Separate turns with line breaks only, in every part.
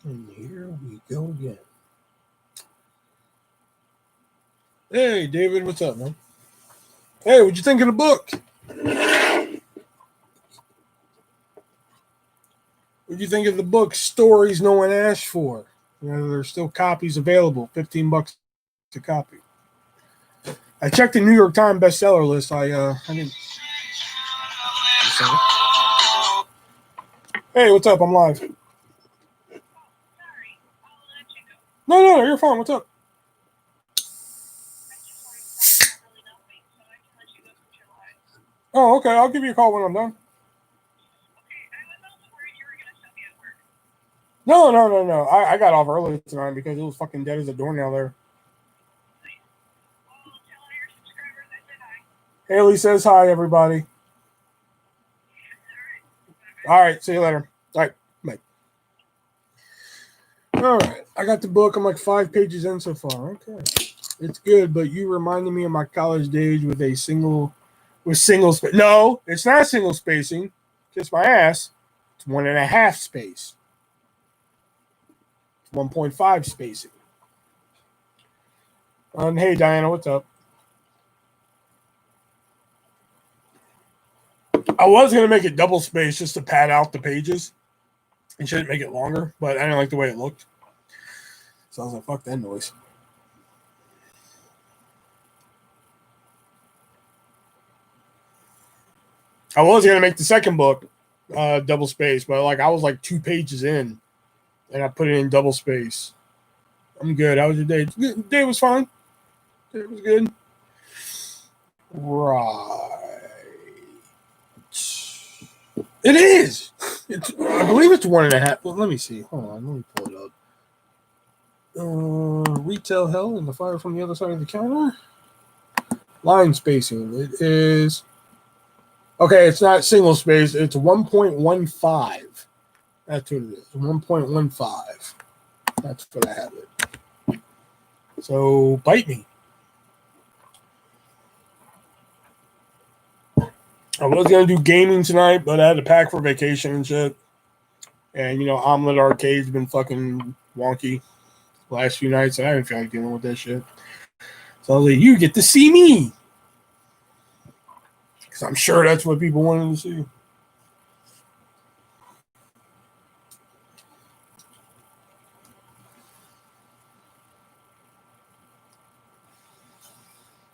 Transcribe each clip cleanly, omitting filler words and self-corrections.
And here we go again. Hey, David, what's up, man? Hey, what'd you think of the book? What'd you think of the book, Stories No One Asked For? You know, there's still copies available, $15 a copy. I checked the New York Times bestseller list. I didn't. Hey, what's up? I'm live. No, you're fine. What's up? Oh, okay. I'll give you a call when I'm done. No. I got off early tonight because it was fucking dead as a doornail there. Haley says hi, everybody. All right, see you later. All right, bye. All right, I got the book. I'm like 5 pages in so far. Okay, it's good, but you reminded me of my college days with single space. No, it's not single spacing. Kiss my ass. It's 1.5 space. It's 1.5 spacing. Hey, Diana, what's up? I was gonna make it double space just to pad out the pages and shouldn't make it longer, but I didn't like the way it looked. So I was like, fuck that noise. I was gonna make the second book double space, but like I was like 2 pages in, and I put it in double space. I'm good. How was your day? Day was fine. It was good. Right. It is. I believe it's 1.5. Well, let me see. Hold on. Let me pull it up. Retail hell and the fire from the other side of the counter. Line spacing. It is. Okay, it's not single space. It's 1.15. That's what it is. 1.15. That's what I have it. So bite me. I was gonna do gaming tonight, but I had to pack for vacation and shit. And you know, Omelet Arcade's been fucking wonky the last few nights, and I didn't feel like dealing with that shit. So I was like, "You get to see me," because I'm sure that's what people wanted to see.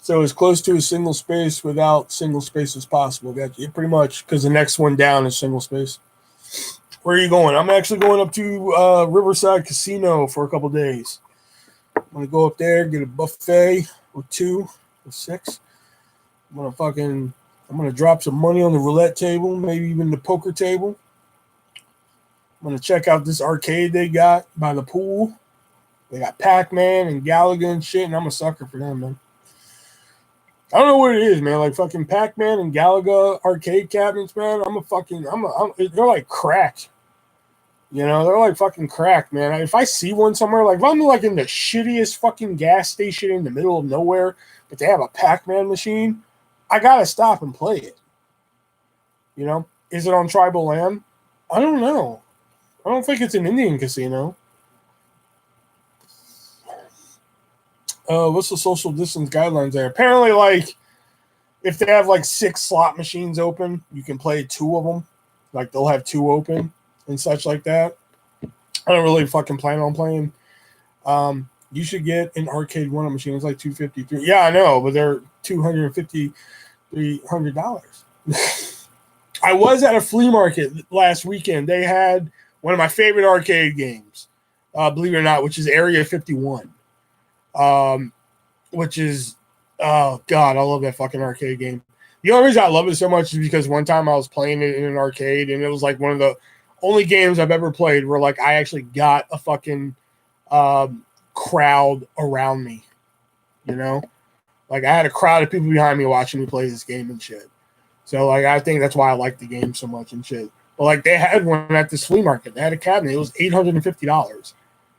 So as close to a single space without single space as possible. Got you pretty much because the next one down is single space. Where are you going? I'm actually going up to Riverside Casino for a couple days. I'm gonna go up there, get a buffet or 2 or 6. I'm gonna drop some money on the roulette table, maybe even the poker table. I'm gonna check out this arcade they got by the pool. They got Pac-Man and Galaga and shit, and I'm a sucker for them, man. I don't know what it is, man. Like fucking Pac-Man and Galaga arcade cabinets, man. They're like crack. You know, they're like fucking crack, man. If I see one somewhere, like if I'm like in the shittiest fucking gas station in the middle of nowhere, but they have a Pac-Man machine, I gotta stop and play it. You know, is it on tribal land? I don't know. I don't think it's an Indian casino. What's the social distance guidelines there? Apparently, like if they have like 6 slot machines open, you can play 2 of them. Like they'll have 2 open and such like that. I don't really fucking plan on playing. You should get an arcade one machine. It's like $253. Yeah, I know, but they're $250, $300. I was at a flea market last weekend. They had one of my favorite arcade games, believe it or not, which is Area 51. Which is, oh god, I love that fucking arcade game. The only reason I love it so much is because one time I was playing it in an arcade, and it was like one of the only games I've ever played where like I actually got a fucking crowd around me. You know, like I had a crowd of people behind me watching me play this game and shit. So like I think that's why I like the game so much and shit. But like they had one at this flea market. They had a cabinet. It was $850.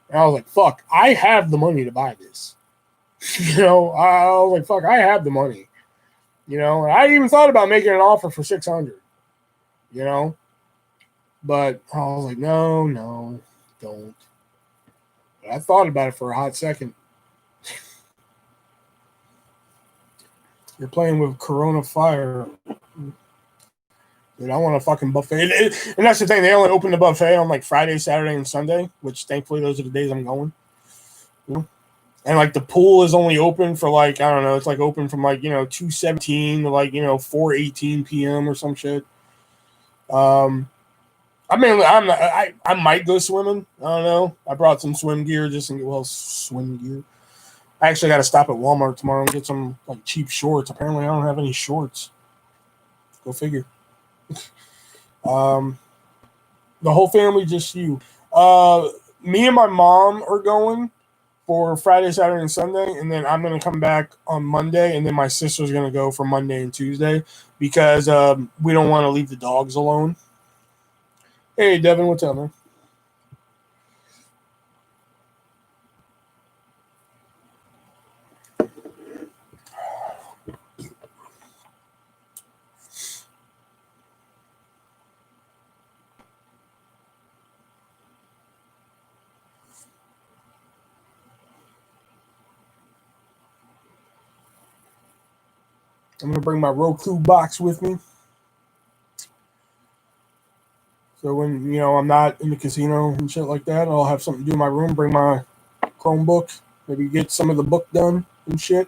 And I was like, fuck, I have the money to buy this. You know, I was like, fuck, I have the money. You know, and I even thought about making an offer for 600. You know, but I was like, no, don't. I thought about it for a hot second. You're playing with Corona Fire. Dude, I want a fucking buffet. And that's the thing. They only open the buffet on like Friday, Saturday, and Sunday, which thankfully those are the days I'm going. You know? And like the pool is only open for like, I don't know, it's like open from like, 2:17 to like, 4:18 p.m. or some shit. I mean, I might go swimming. I don't know. I brought some swim gear swim gear. I actually got to stop at Walmart tomorrow and get some like cheap shorts. Apparently, I don't have any shorts. Go figure. The whole family, just you. Me and my mom are going for Friday, Saturday, and Sunday, and then I'm gonna come back on Monday, and then my sister's gonna go for Monday and Tuesday because we don't want to leave the dogs alone. Hey, Devin, what's up, man? I'm going to bring my Roku box with me. So when, I'm not in the casino and shit like that, I'll have something to do in my room, bring my Chromebook, maybe get some of the book done and shit.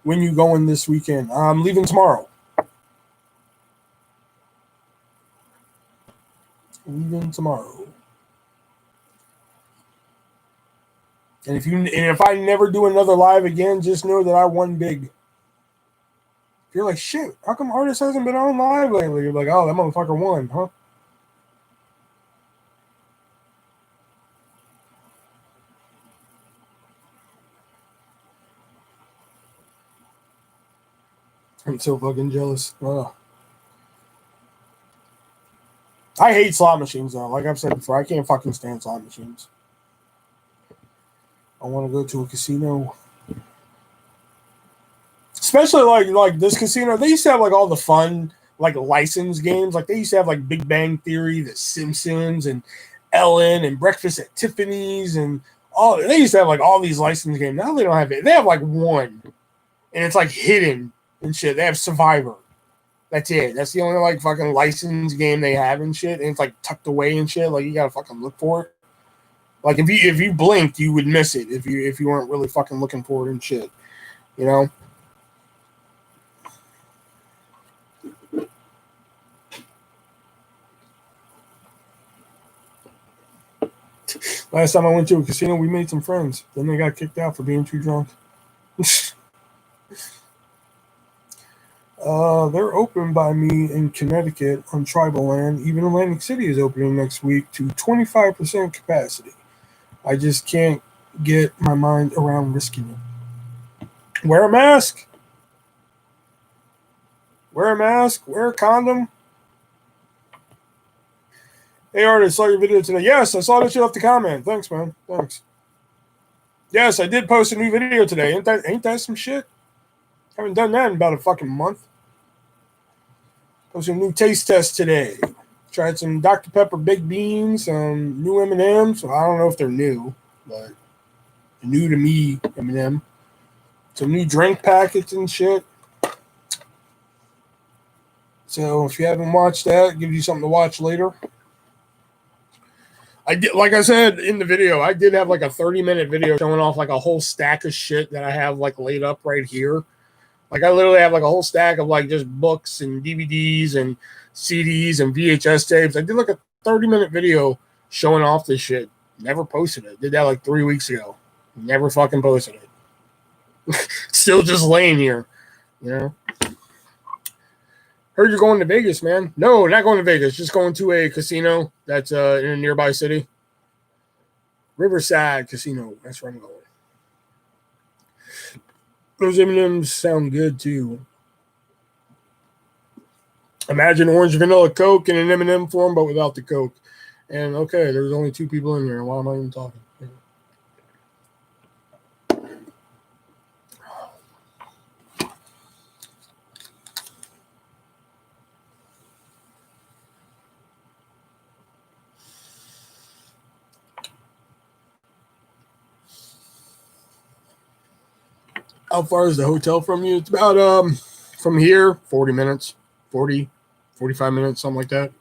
When you going this weekend? I'm leaving tomorrow. Leaving tomorrow. And if I never do another live again, just know that I won big. If you're like, shit, how come Artist hasn't been on live lately? You're like, oh, that motherfucker won, huh? I'm so fucking jealous. Ugh. I hate slot machines though. Like I've said before, I can't fucking stand slot machines. I want to go to a casino. Especially like this casino. They used to have like all the fun like licensed games. Like they used to have like Big Bang Theory, The Simpsons, and Ellen and Breakfast at Tiffany's and all. They used to have like all these licensed games. Now they don't have it. They have like one, and it's like hidden and shit. They have Survivor. That's it. That's the only like fucking licensed game they have and shit. And it's like tucked away and shit. Like you gotta fucking look for it. Like if you blinked, you would miss it if you weren't really fucking looking for it and shit. You know. Last time I went to a casino, we made some friends. Then they got kicked out for being too drunk. They're open by me in Connecticut on tribal land. Even Atlantic City is opening next week to 25% capacity. I just can't get my mind around risking it. Wear a mask. Wear a mask. Wear a condom. Hey, artist, saw your video today. Yes, I saw that you left a comment. Thanks, man. Thanks. Yes, I did post a new video today. Ain't that some shit? Haven't done that in about a fucking month. Posted a new taste test today. Tried some Dr. Pepper Big Beans, some new M&Ms. So I don't know if they're new, but new to me M&M. Some new drink packets and shit. So if you haven't watched that, give you something to watch later. I did, like I said in the video, I did have like a 30-minute video showing off like a whole stack of shit that I have like laid up right here. Like I literally have like a whole stack of like just books and DVDs and CDs and VHS tapes. I did like a 30-minute video showing off this shit. Never posted it. Did that like 3 weeks ago. Never fucking posted it. Still just laying here, you know. Heard you're going to Vegas, man. No, not going to Vegas. Just going to a casino that's in a nearby city. Riverside Casino. That's where I'm going. Those M&Ms sound good too. Imagine orange vanilla Coke in an M&M form, but without the Coke. And okay, there's only 2 people in here. Why am I even talking? How far is the hotel from you? It's about from here 40 minutes, 40, 45 minutes, something like that.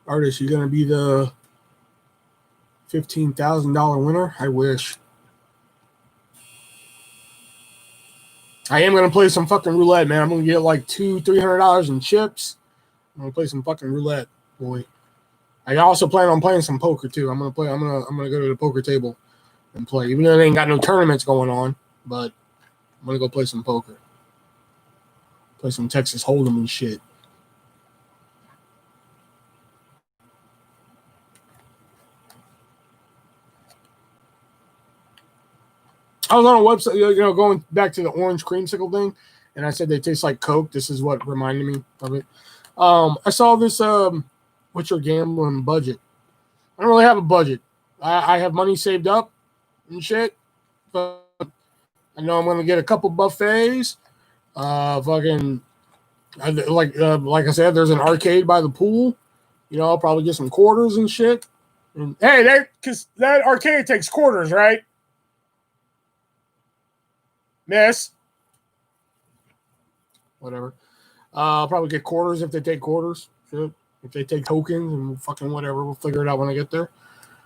Artist, you gonna be the $15,000 winner? I wish. I am gonna play some fucking roulette, man. I'm gonna get like $200-300 in chips. I'm gonna play some fucking roulette, boy. I also plan on playing some poker too. I'm gonna go to the poker table and play, even though they ain't got no tournaments going on. But I'm gonna go play some poker, play some Texas Hold'em and shit. I was on a website, going back to the orange creamsicle thing, and I said they taste like Coke. This is what reminded me of it. I saw this. What's your gambling budget? I don't really have a budget. I have money saved up and shit. But I know I'm gonna get a couple buffets. Fucking like I said, there's an arcade by the pool. I'll probably get some quarters and shit. And hey, because that arcade takes quarters, right? Miss. Whatever. I'll probably get quarters if they take quarters. Shit. If they take tokens and fucking whatever, we'll figure it out when I get there.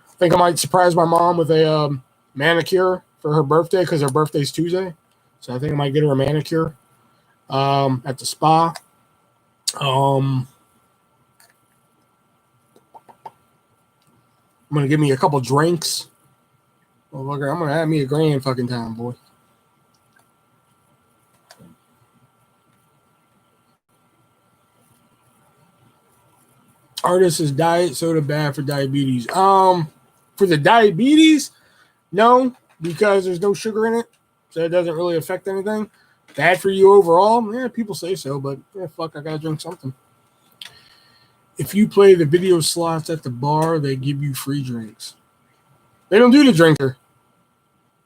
I think I might surprise my mom with a manicure for her birthday because her birthday's Tuesday. So I think I might get her a manicure at the spa. I'm going to give me a couple drinks. I'm going to have me a grand fucking time, boy. Artist is diet soda bad for diabetes. For the diabetes, no, because there's no sugar in it, so it doesn't really affect anything. Bad for you overall? Yeah, people say so, but fuck, I gotta drink something. If you play the video slots at the bar, they give you free drinks. They don't do the drinker.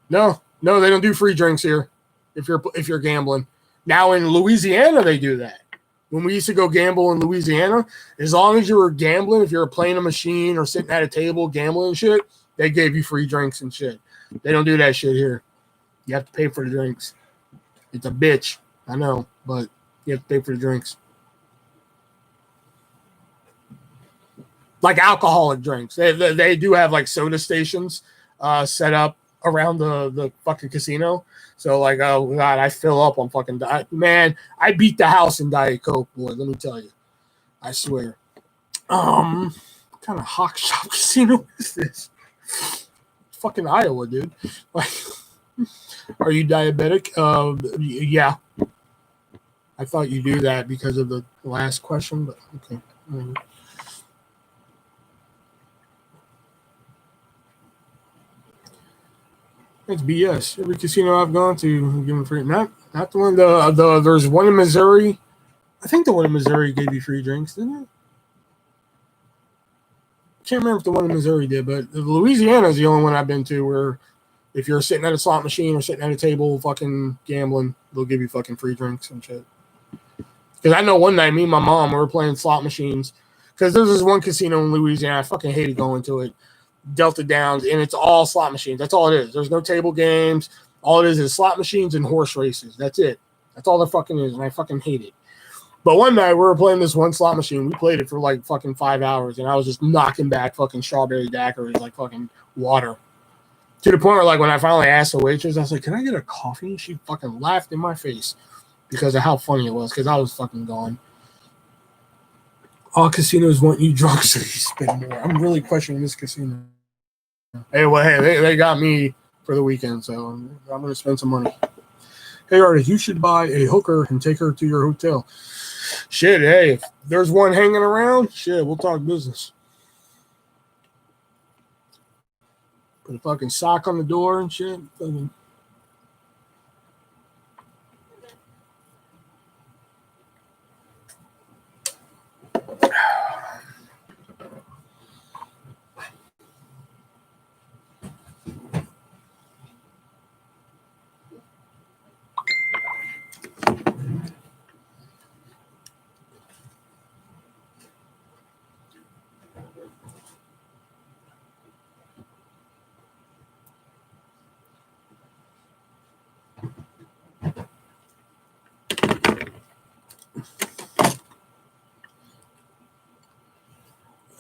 No, they don't do free drinks here. If you're gambling. Now in Louisiana, they do that. When we used to go gamble in Louisiana, as long as you were gambling, if you were playing a machine or sitting at a table gambling and shit, they gave you free drinks and shit. They don't do that shit here. You have to pay for the drinks. It's a bitch. I know, but you have to pay for the drinks. Like alcoholic drinks. They do have like soda stations set up around the fucking casino. So like, oh God, I fill up on fucking diet. Man, I beat the house in Diet Coke, boy. Let me tell you. I swear. What kind of hawk shop casino is this? Fucking Iowa, dude. Like, are you diabetic? Yeah. I thought you do that because of the last question, but okay. It's BS. Every casino I've gone to, given free. Not the one. There's one in Missouri. I think the one in Missouri gave you free drinks, didn't it? Can't remember if the one in Missouri did, but Louisiana is the only one I've been to where if you're sitting at a slot machine or sitting at a table fucking gambling, they'll give you fucking free drinks and shit. Because I know one night, me and my mom, we were playing slot machines. Because there's this one casino in Louisiana. I fucking hated going to it. Delta Downs, and it's all slot machines. That's all it is. There's no table games. All it is slot machines and horse races. That's it. That's all there fucking is, and I fucking hate it. But one night we were playing this one slot machine. We played it for like fucking 5 hours, and I was just knocking back fucking strawberry daiquiris like fucking water. To the point where, like, when I finally asked the waitress, I was like, "Can I get a coffee?" She fucking laughed in my face because of how funny it was, because I was fucking gone. All casinos want you drunk, so you spend more. I'm really questioning this casino. Hey, they got me for the weekend, so I'm going to spend some money. Hey, artist, you should buy a hooker and take her to your hotel. Shit, hey, if there's one hanging around, shit, we'll talk business. Put a fucking sock on the door and shit. Fucking.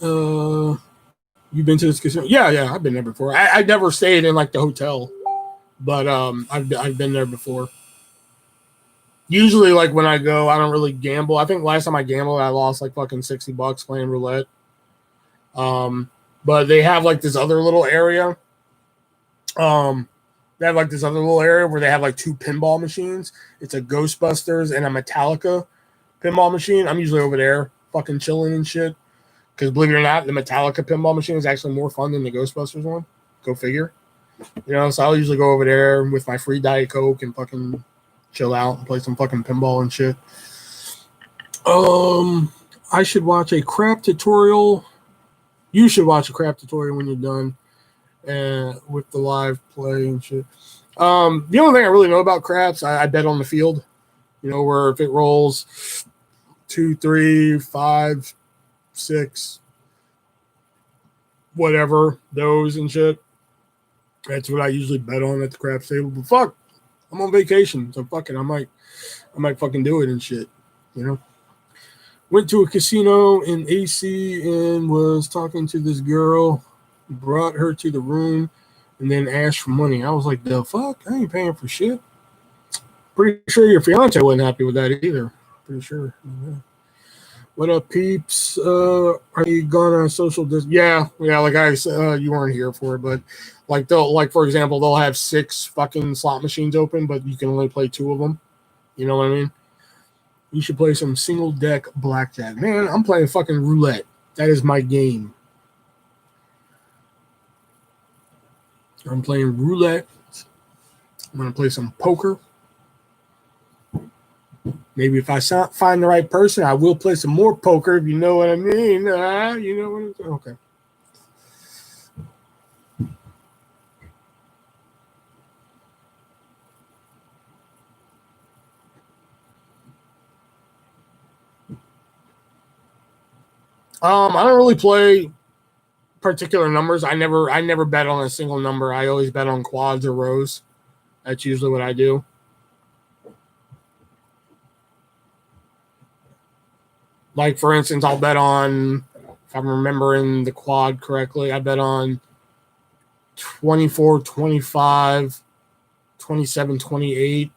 You've been to this casino? Yeah, I've been there before. I never stayed in like the hotel, but I've been there before. Usually, like when I go, I don't really gamble. I think last time I gambled, I lost like fucking $60 playing roulette. But they have like this other little area. They have like this other little area where they have like two pinball machines. It's a Ghostbusters and a Metallica pinball machine. I'm usually over there, fucking chilling and shit. Because believe it or not, the Metallica pinball machine is actually more fun than the Ghostbusters one. Go figure. You know, so I'll usually go over there with my free Diet Coke and fucking chill out and play some fucking pinball and shit. I should watch a crap tutorial. You should watch a crap tutorial when you're done with the live play and shit. The only thing I really know about craps, I bet on the field. You know, where if it rolls 2, 3, 5, 6, whatever, those and shit. That's what I usually bet on at the craps table. But fuck, I'm on vacation, so fuck it. I might fucking do it and shit. You know. Went to a casino in AC and was talking to this girl, brought her to the room, and then asked for money. I was like, the fuck? I ain't paying for shit. Pretty sure your fiance wasn't happy with that either. Pretty sure. Yeah. What up, peeps? Are you going on social distance? Yeah. Like I said, you weren't here for it, but like for example, they'll have 6 fucking slot machines open, but you can only play 2 of them. You know what I mean? You should play some single deck blackjack. Man, I'm playing fucking roulette. That is my game. I'm playing roulette. I'm going to play some poker. Maybe if I find the right person, I will play some more poker, if you know what I mean. You know what I'm saying? Okay. I don't really play particular numbers. I never bet on a single number. I always bet on quads or rows. That's usually what I do. Like, for instance, I'll bet on, if I'm remembering the quad correctly, I bet on 24, 25, 27, 28.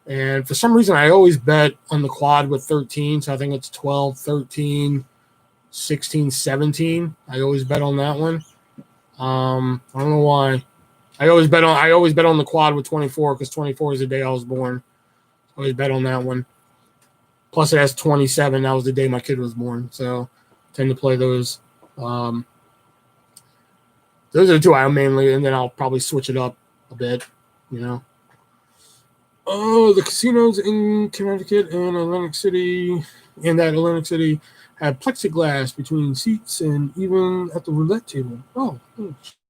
And for some reason, I always bet on the quad with 13. So I think it's 12, 13, 16, 17. I always bet on that one. I don't know why. I always bet on the quad with 24 because 24 is the day I was born. I always bet on that one. Plus, it has 27. That was the day my kid was born. So, I tend to play those. Those are the 2 I mainly, and then I'll probably switch it up a bit, you know. Oh, the casinos in Connecticut and Atlantic City, have plexiglass between seats and even at the roulette table. Oh,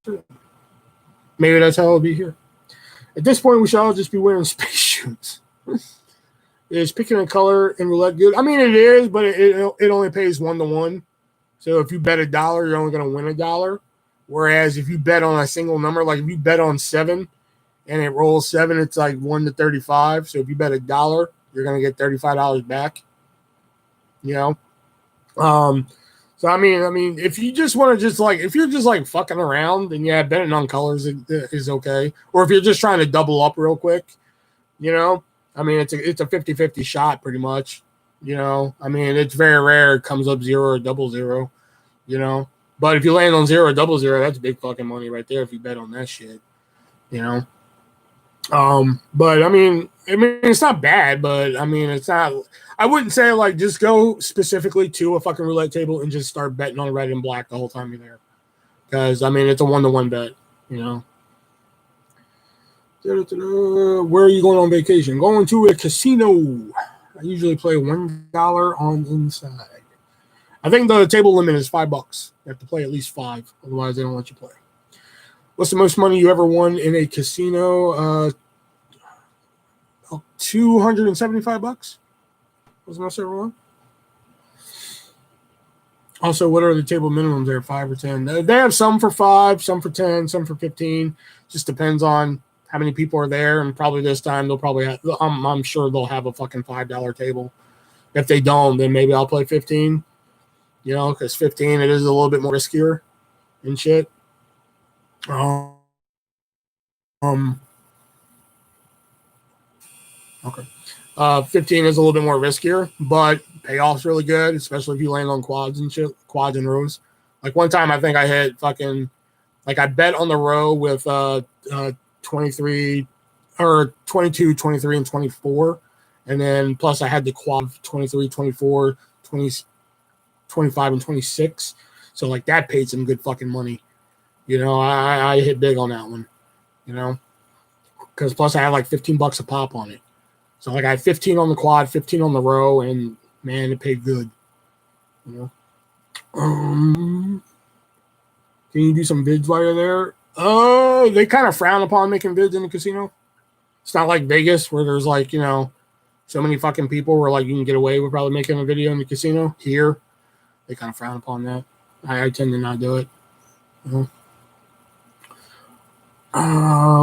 shit. Maybe that's how it'll be here. At this point, we should all just be wearing spacesuits. Is picking a color in roulette good? I mean, it is, but it only pays 1-to-1. So if you bet $1, you're only going to win $1. Whereas if you bet on a single number, like if you bet on 7 and it rolls 7, it's like 1-to-35. So if you bet $1, you're going to get $35 back. You know? So I mean, if you just want to if you're just like fucking around, then yeah, betting on colors is okay. Or if you're just trying to double up real quick, you know? I mean, it's a 50-50 shot pretty much, you know. I mean, it's very rare it comes up 0 or 00, you know. But if you land on 0 or 00, that's big fucking money right there if you bet on that shit, you know. But I mean, it's not bad, but I mean, it's not. I wouldn't say like just go specifically to a fucking roulette table and just start betting on red and black the whole time you're there, because I mean, it's a 1-to-1 bet, you know. Where are you going on vacation? Going to a casino. I usually play $1 on inside. I think the table limit is $5. You have to play at least 5, otherwise they don't let you play. What's the most money you ever won in a casino? $275. Was the most I ever won. Also, what are the table minimums there? 5 or 10? They have some for 5, some for 10, some for 15. Just depends on how many people are there, and probably this time they'll probably have, I'm sure they'll have a fucking $5 table. If they don't, then maybe I'll play 15. You know, because 15 it is a little bit more riskier and shit. Um, okay. 15 is a little bit more riskier, but payoff's really good, especially if you land on quads and shit, quads and rows. Like one time, I think I hit fucking, like I bet on the row with 23 or 22, 23, and 24. And then plus I had the quad of 23, 24, 20, 25, and 26. So like that paid some good fucking money. You know, I hit big on that one, you know, because plus I had like $15 a pop on it. So like I had 15 on the quad, 15 on the row, and man, it paid good. You know. Can you do some vids while you're there? Oh, they kind of frown upon making vids in the casino. It's not like Vegas where there's like, you know, so many fucking people where like you can get away with probably making a video in the casino. Here, they kind of frown upon that. I tend to not do it. You know?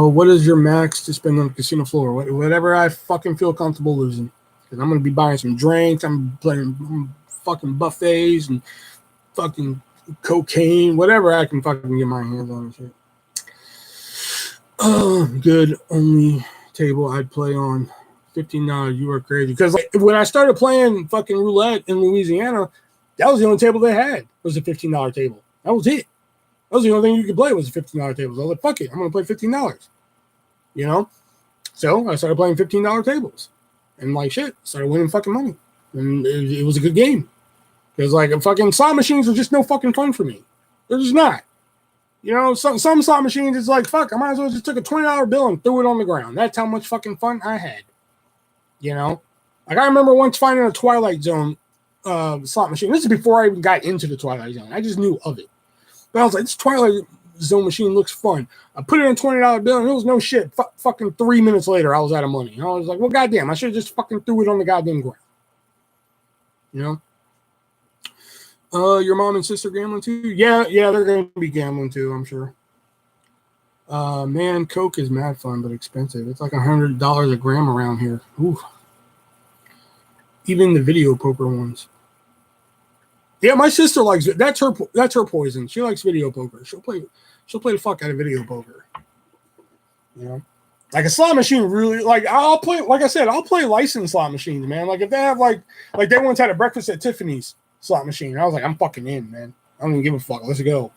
What is your max to spend on the casino floor? Whatever I fucking feel comfortable losing. Because I'm going to be buying some drinks. I'm playing fucking buffets and fucking cocaine, whatever I can fucking get my hands on and shit. Good only table I'd play on. $15. You are crazy. Because like, when I started playing fucking roulette in Louisiana, that was the only table they had. Was a $15 table. That was it. That was the only thing you could play was a $15 table. So I was like, fuck it, I'm gonna play $15. You know? So I started playing $15 tables. And like shit, started winning fucking money. And it was a good game. Because like fucking slot machines are just no fucking fun for me. They're just not. You know, some slot machines, it's like, fuck, I might as well just took a $20 bill and threw it on the ground. That's how much fucking fun I had. You know? Like I remember once finding a Twilight Zone slot machine. This is before I even got into the Twilight Zone. I just knew of it. But I was like, this Twilight Zone machine looks fun. I put it in a $20 bill, and it was no shit. Fucking 3 minutes later, I was out of money. And I was like, well, goddamn, I should have just fucking threw it on the goddamn ground. You know? Your mom and sister gambling too? Yeah, they're going to be gambling too, I'm sure. Man, Coke is mad fun, but expensive. It's like $100 a gram around here. Ooh. Even the video poker ones. Yeah, my sister likes it. That's her poison. She likes video poker. She'll play the fuck out of video poker. You know, like a slot machine. Really, like I'll play. Like I said, I'll play licensed slot machines, man. Like if they have like they once had a breakfast at Tiffany's slot machine. I was like, I'm fucking in, man. I don't even give a fuck. Let's go.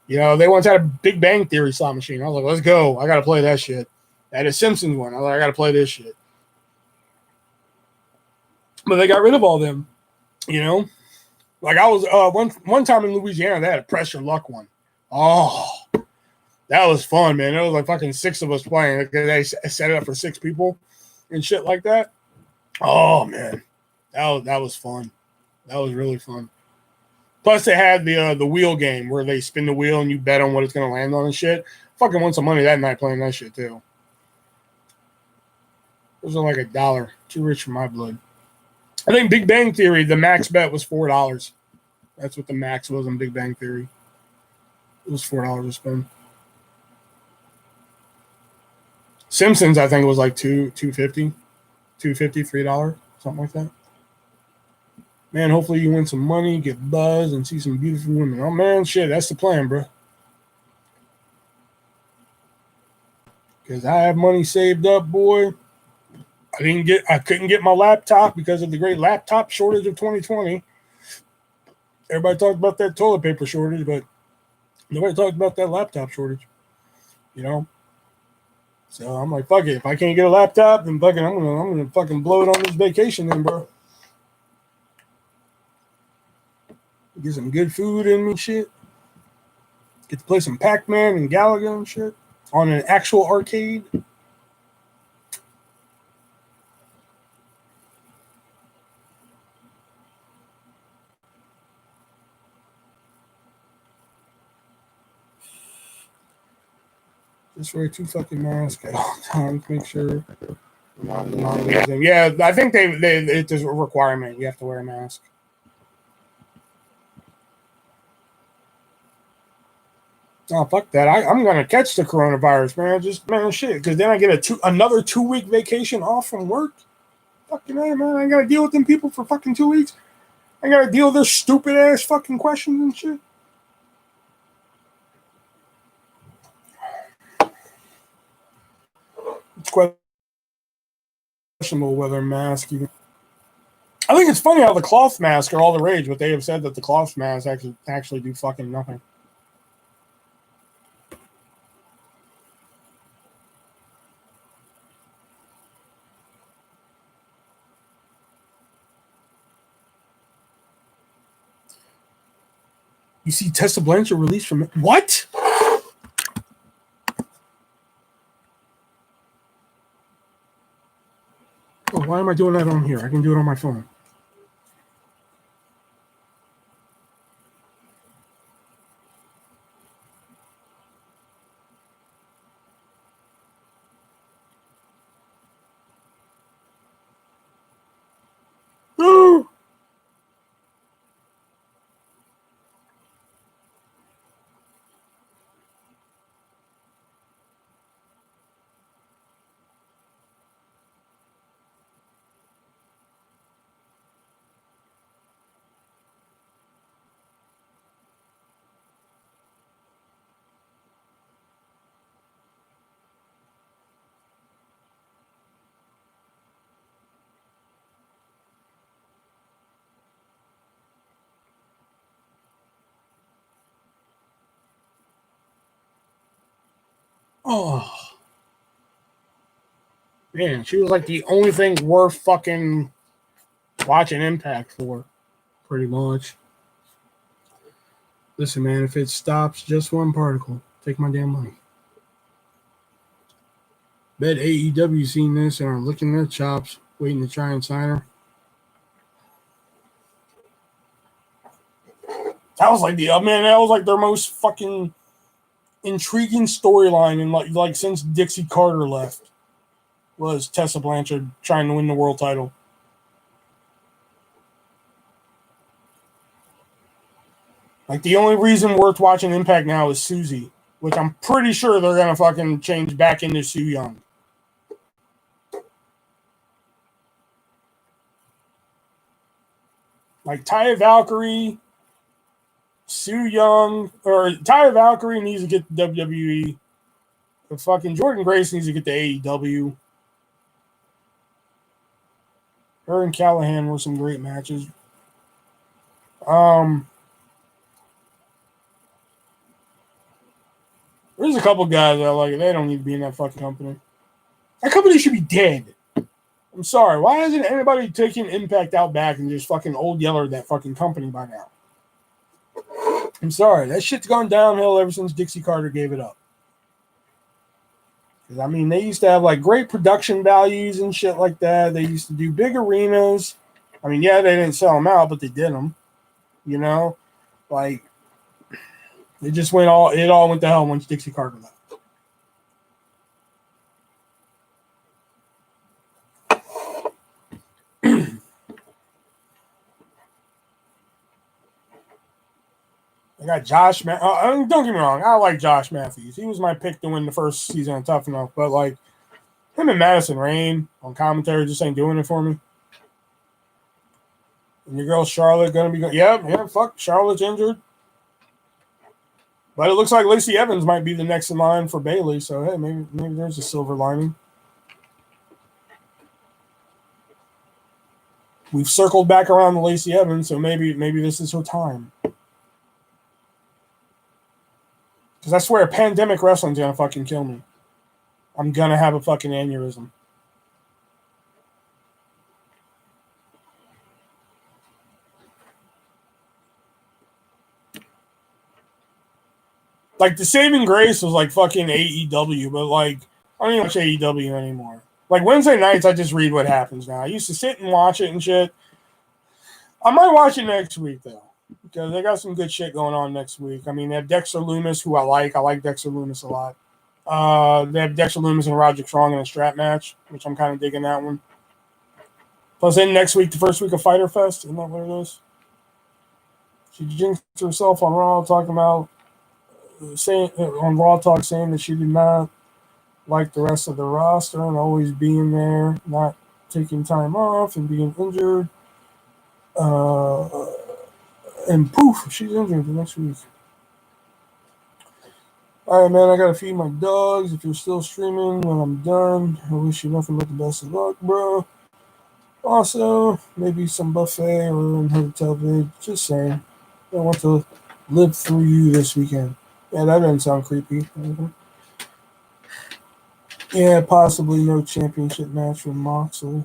You know, they once had a Big Bang Theory slot machine. I was like, let's go. I got to play that shit. They had a Simpsons one. I was like, I got to play this shit. But they got rid of all them. You know. Like I was one time in Louisiana, they had a pressure luck one. Oh, that was fun, man. It was like fucking 6 of us playing. They set it up for 6 people and shit like that. Oh man, that was fun. That was really fun. Plus, they had the wheel game where they spin the wheel and you bet on what it's gonna land on and shit. Fucking won some money that night playing that shit too. It was like $1. Too rich for my blood. I think Big Bang Theory, the max bet was $4. That's what the max was on Big Bang Theory. It was $4 to spend. Simpsons, I think it was like $2.50, $3, something like that. Man, hopefully you win some money, get buzzed, and see some beautiful women. Oh man, shit, that's the plan, bro. Because I have money saved up, boy. I couldn't get my laptop because of the great laptop shortage of 2020. Everybody talked about that toilet paper shortage, but nobody talked about that laptop shortage. You know? So I'm like, fuck it. If I can't get a laptop, then fucking I'm gonna fucking blow it on this vacation then, bro. Get some good food in me, shit. Get to play some Pac-Man and Galaga and shit on an actual arcade. Just wear 2 fucking masks at all times. Make sure. Yeah, I think it's a requirement. You have to wear a mask. Oh, fuck that. I'm going to catch the coronavirus, man. Just, man, shit. Because then I get another 2-week vacation off from work. Fucking hey, man. I got to deal with them people for fucking 2 weeks. I gotta deal with their stupid ass fucking questions and shit. It's questionable whether mask even. I think it's funny how the cloth masks are all the rage, but they have said that the cloth masks actually do fucking nothing. You see Tessa Blanchard released from what? Oh, why am I doing that on here? I can do it on my phone. No. Oh. Man, she was like the only thing worth fucking watching Impact for, pretty much. Listen, man, if it stops just one particle, take my damn money. Bet AEW seen this and are licking their chops, waiting to try and sign her. That was like that was like their most fucking intriguing storyline in like since Dixie Carter left. Was Tessa Blanchard trying to win the world title. Like, the only reason worth watching Impact now is Susie, which I'm pretty sure they're going to fucking change back into Su Yung. Like, Taya Valkyrie, Su Yung, or Taya Valkyrie needs to get the WWE. But fucking Jordan Grace needs to get the AEW. Her and Callahan were some great matches. There's a couple guys that I like. They don't need to be in that fucking company. That company should be dead. I'm sorry. Why hasn't anybody taken Impact out back and just fucking old yeller that fucking company by now? I'm sorry. That shit's gone downhill ever since Dixie Carter gave it up. Because, I mean, they used to have, like, great production values and shit like that. They used to do big arenas. I mean, yeah, they didn't sell them out, but they did them. You know? Like, it all went to hell once Dixie Carter left. I got Josh. Don't get me wrong. I like Josh Matthews. He was my pick to win the first season of Tough Enough. But, like, him and Madison Rayne on commentary just ain't doing it for me. And your girl Charlotte going to be going. Yeah, fuck. Charlotte's injured. But it looks like Lacey Evans might be the next in line for Bayley. So, hey, maybe there's a silver lining. We've circled back around to Lacey Evans, so maybe this is her time. Because I swear, pandemic wrestling's going to fucking kill me. I'm going to have a fucking aneurysm. Like, the saving grace was like fucking AEW, but like, I don't even watch AEW anymore. Like, Wednesday nights, I just read what happens now. I used to sit and watch it and shit. I might watch it next week, though, because they got some good shit going on next week. I mean, they have Dexter Lumis, who I like. I like Dexter Lumis a lot. They have Dexter Lumis and Roderick Strong in a strap match, which I'm kind of digging that one. Plus, then next week, the first week of Fyter Fest. Isn't that what it is? She jinxed herself on Raw, talking about saying on Raw Talk, saying that she did not like the rest of the roster and always being there, not taking time off and being injured. And poof, she's injured the next week. Alright, man, I gotta feed my dogs. If you're still streaming when I'm done, I wish you nothing but the best of luck, bro. Also, maybe some buffet or in hotel vid. Just saying. I want to live through you this weekend. Yeah, that doesn't sound creepy. Yeah, possibly no championship match with Moxley.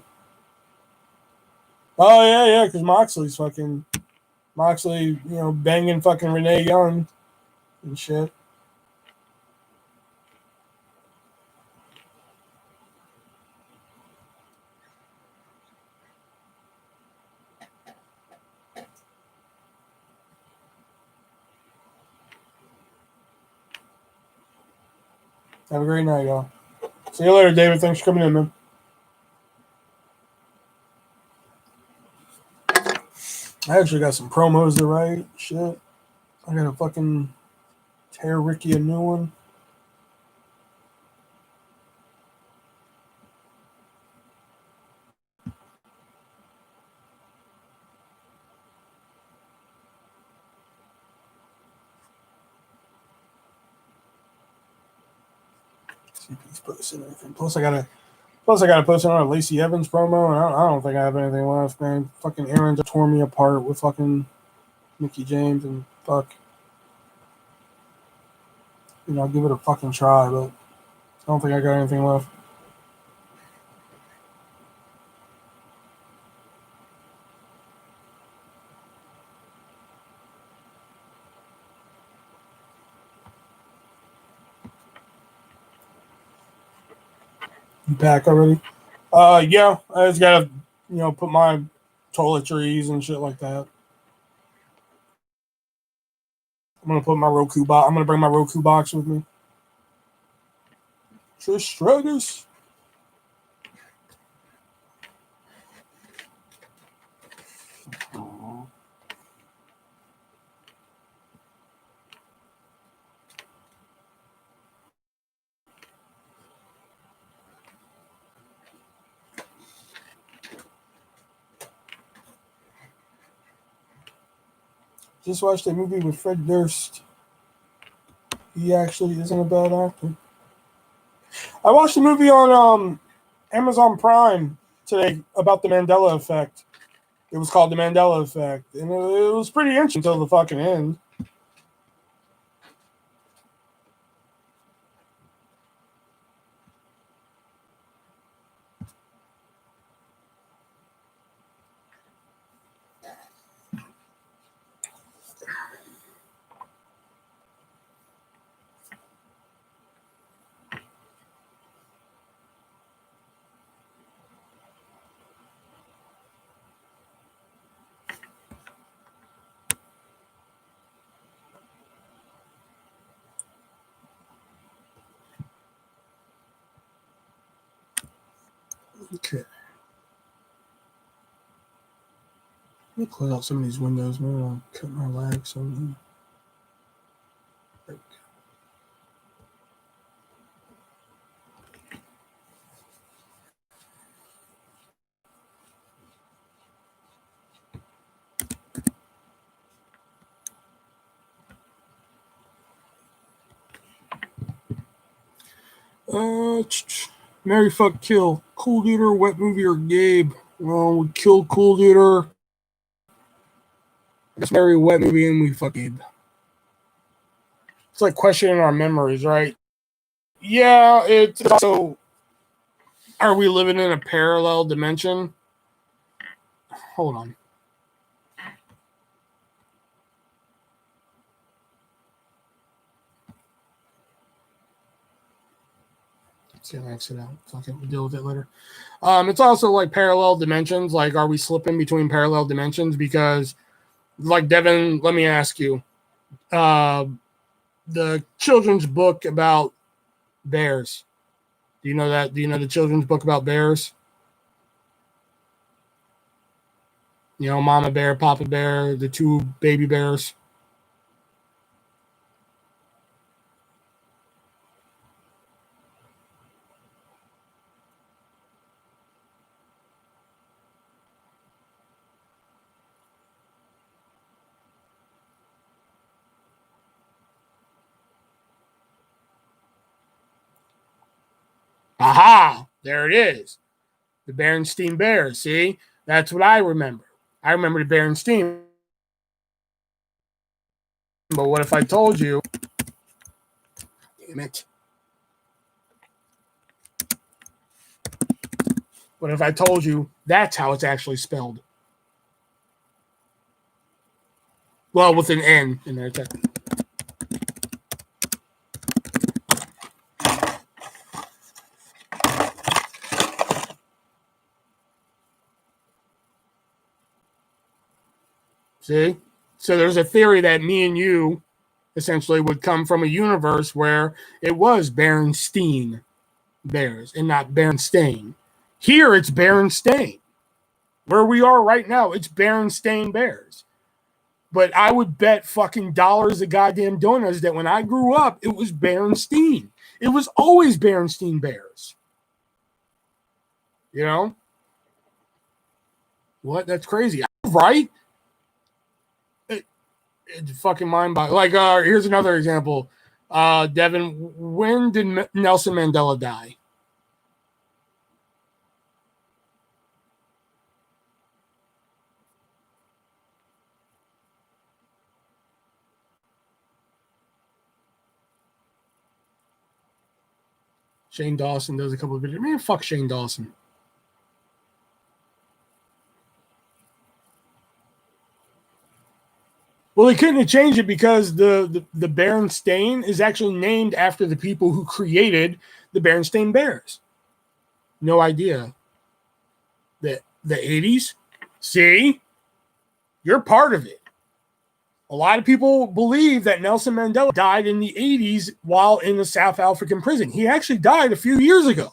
Oh, yeah, because Moxley, banging fucking Renee Young and shit. Have a great night, y'all. See you later, David. Thanks for coming in, man. I actually got some promos to write. Shit. I gotta fucking tear Ricky a new one. See if he's posting anything. Plus, I gotta post another Lacey Evans promo, and I don't think I have anything left, man. Fucking Aaron just tore me apart with fucking Mickey James, and fuck. I'll give it a fucking try, but I don't think I got anything left. You pack already? Yeah. I just gotta, put my toiletries and shit like that. I'm gonna put my Roku box. I'm gonna bring my Roku box with me. Trish Stratus. Just watched a movie with Fred Durst. He actually isn't a bad actor. I watched a movie on Amazon Prime today about the Mandela Effect. It was called The Mandela Effect, and it was pretty interesting until the fucking end. Okay. Let me close out some of these windows. Maybe I'll cut my lag some. Mary fuck kill. Cool Duder, Wet Movie, or Gabe? Well, we killed Cool Duder. It's Mary Wet Movie, and we fuck Gabe. It's like questioning our memories, right? Yeah, it's also. Are we living in a parallel dimension? Hold on. See if I exit out. We'll deal with it later. It's also like parallel dimensions. Like, are we slipping between parallel dimensions? Because, like, Devin, let me ask you. The children's book about bears. Do you know that? Do you know the children's book about bears? Mama bear, Papa bear, the two baby bears. Aha, there it is. The Berenstain Bears. See, that's what I remember. I remember the Berenstain. But what if I told you? Damn it. What if I told you that's how it's actually spelled? Well, with an N in there. See? So there's a theory that me and you essentially would come from a universe where it was Berenstain Bears and not Berenstain. Here it's Berenstain. Where we are right now, it's Berenstain Bears. But I would bet fucking dollars of goddamn donuts that when I grew up, it was Berenstain. It was always Berenstain Bears. You know? What? That's crazy. Right? It's fucking mind-boggling. Like, here's another example. Devin, when did Nelson Mandela die? Shane Dawson does a couple of videos. Man, fuck Shane Dawson. Well, they couldn't have changed it because the Berenstain is actually named after the people who created the Berenstain Bears. No idea. The 80s? See? You're part of it. A lot of people believe that Nelson Mandela died in the 80s while in the South African prison. He actually died a few years ago.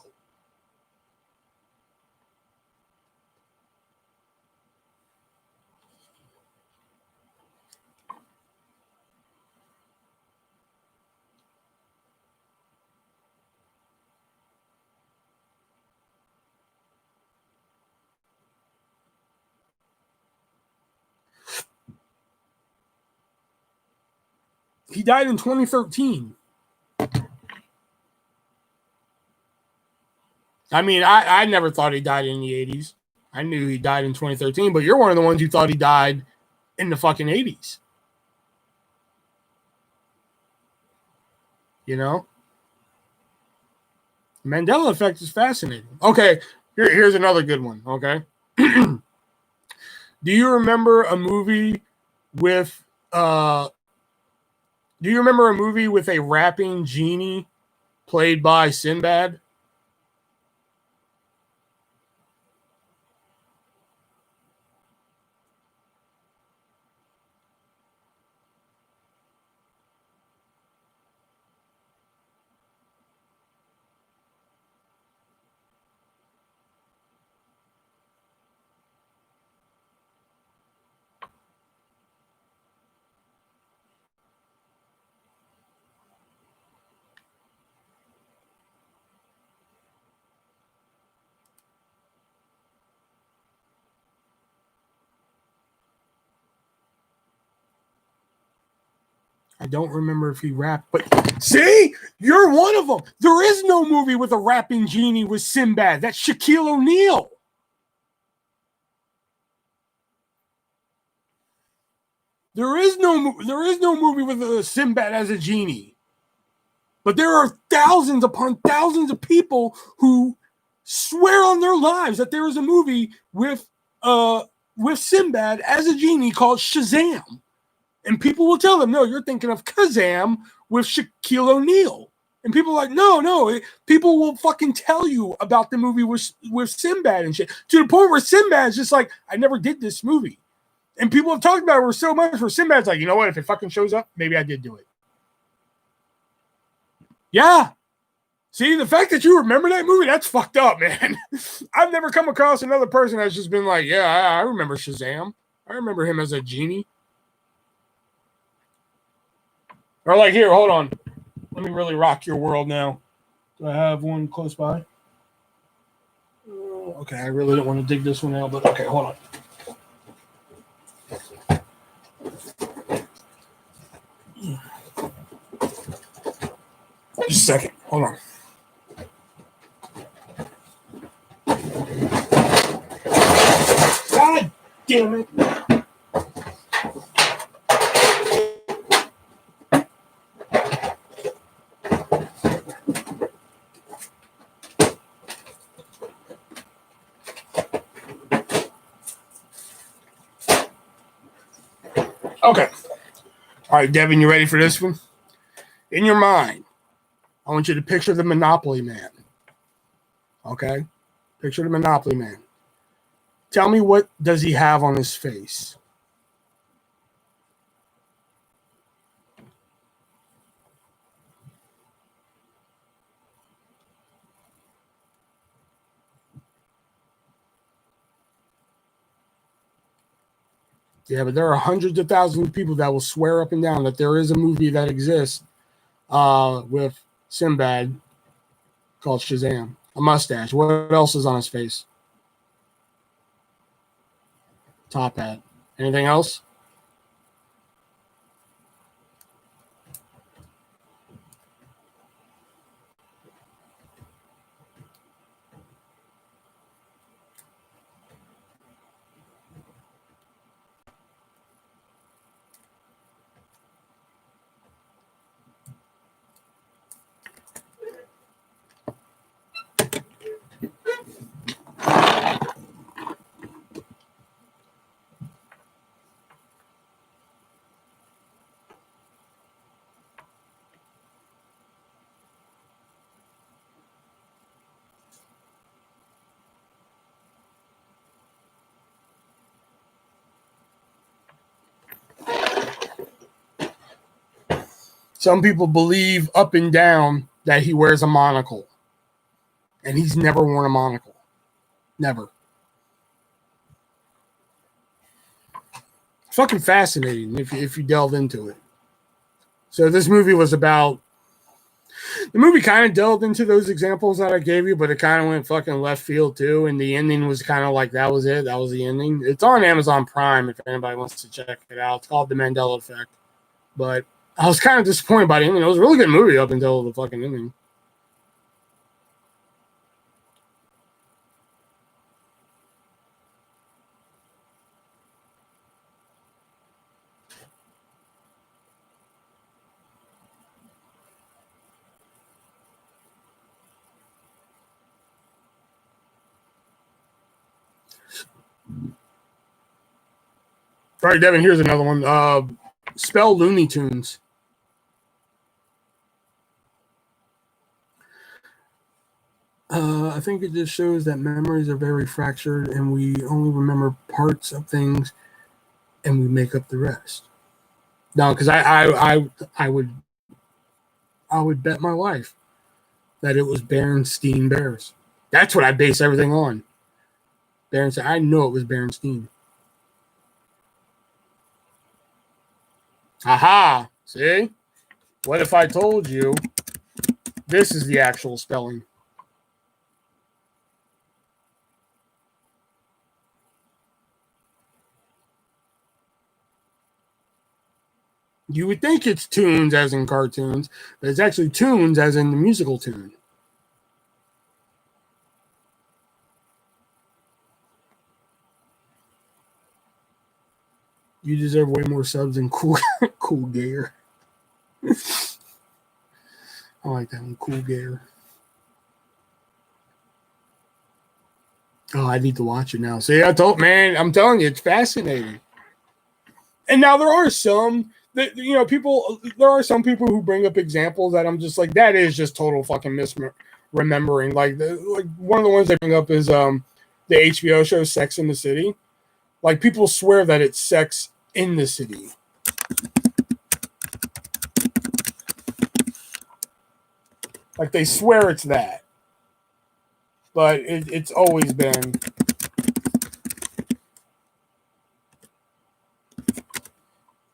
He died in 2013. I mean, I never thought he died in the 80s. I knew he died in 2013, but you're one of the ones who thought he died in the fucking 80s. You know? Mandela effect is fascinating. Okay, here's another good one, okay? Do you remember a movie with a rapping genie played by Sinbad? I don't remember if he rapped, but see, you're one of them. There is no movie with a rapping genie with Sinbad. That's Shaquille O'Neal. There is no movie with a Sinbad as a genie. But there are thousands upon thousands of people who swear on their lives that there is a movie with Sinbad as a genie called Shazam. And people will tell them, no, you're thinking of Kazam with Shaquille O'Neal. And people are like, no. People will fucking tell you about the movie with Sinbad and shit. To the point where Sinbad's just like, I never did this movie. And people have talked about it so much where Sinbad's like, you know what? If it fucking shows up, maybe I did do it. Yeah. See, the fact that you remember that movie, that's fucked up, man. I've never come across another person that's just been like, yeah, I remember Shazam. I remember him as a genie. Or like, here, hold on. Let me really rock your world now. Do I have one close by? Okay, I really don't want to dig this one out, but okay, hold on. Just a second. Hold on. Damn it. Okay. All right, Devin, you ready for this one? In your mind, I want you to picture the Monopoly Man. Okay? Picture the Monopoly Man. Tell me, what does he have on his face? Yeah, but there are hundreds of thousands of people that will swear up and down that there is a movie that exists with Sinbad called Shazam. A mustache. What else is on his face? Top hat. Anything else? Some people believe up and down that he wears a monocle. And he's never worn a monocle. Never. It's fucking fascinating if you delve into it. So this movie was about... The movie kind of delved into those examples that I gave you, but it kind of went fucking left field too. And the ending was kind of like, that was it. That was the ending. It's on Amazon Prime if anybody wants to check it out. It's called The Mandela Effect. But I was kind of disappointed by the ending. It was a really good movie up until the fucking ending. All right, Devin, here's another one. Spell Looney Tunes. I think it just shows that memories are very fractured and we only remember parts of things and we make up the rest. No, because I would bet my life that it was Berenstein Bears. That's what I base everything on. Berenstein. I know it was Berenstein. Aha! See? What if I told you this is the actual spelling? You would think it's tunes as in cartoons, but it's actually tunes as in the musical tune. You deserve way more subs than Cool Gayer. I like that one, Cool Gayer. Oh, I need to watch it now. See, I'm telling you, it's fascinating. And now there are some that, there are some people who bring up examples that I'm just like, that is just total fucking misremembering. Like one of the ones they bring up is the HBO show Sex in the City. Like, people swear that it's Sex in the City. Like, they swear it's that. But it's always been...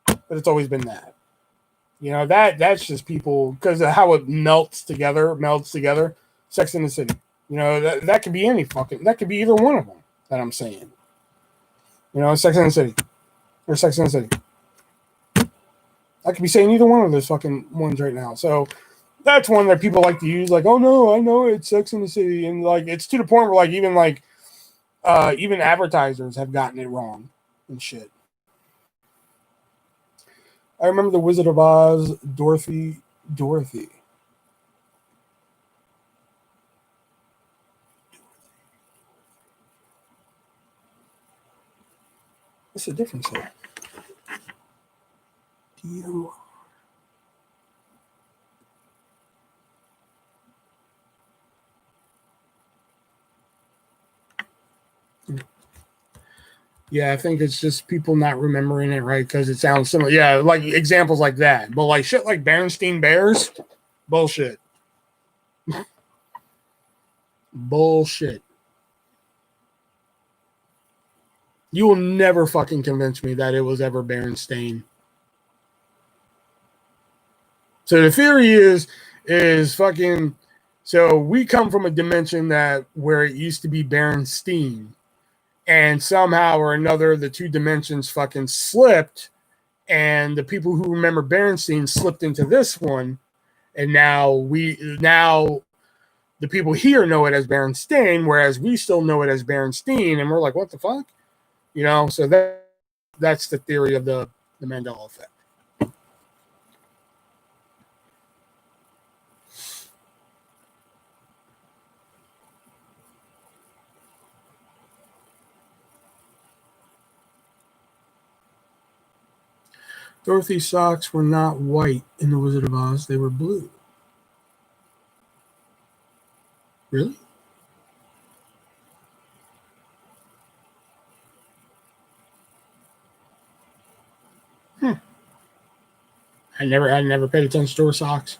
But it's always been that. That's just people, because of how it melts together. Sex in the City. That could be that could be either one of them that I'm saying. Sex in the City. Or Sex in the City. I could be saying either one of those fucking ones right now. So that's one that people like to use. Like, oh no, I know it's Sex in the City. And like, it's to the point where even advertisers have gotten it wrong. and shit. I remember the Wizard of Oz, Dorothy. What's the difference here? DMR. Yeah, I think it's just people not remembering it right because it sounds similar. Yeah, like examples like that. But like shit like Berenstain Bears, bullshit. Bullshit. You will never fucking convince me that it was ever Berenstain. So the theory is fucking. So we come from a dimension that where it used to be Berenstain, and somehow or another the two dimensions fucking slipped, and the people who remember Berenstain slipped into this one, and now the people here know it as Berenstain, whereas we still know it as Berenstain, and we're like, what the fuck? You know, so that's the theory of the Mandela effect. Dorothy's socks were not white in The Wizard of Oz. They were blue. Really? I never paid attention to her socks.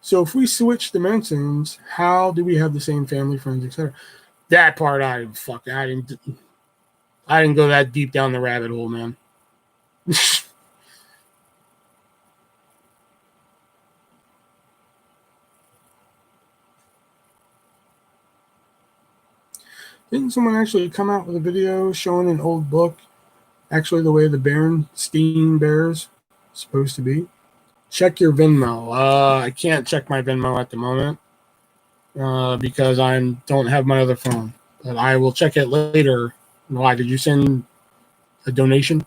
So if we switch dimensions, how do we have the same family, friends, etc.? That part I didn't go that deep down the rabbit hole, man. Didn't someone actually come out with a video showing an old book, actually the way the Berenstain Bears supposed to be? Check your Venmo. I can't check my Venmo at the moment because I don't have my other phone. But I will check it later. Why? Did you send a donation?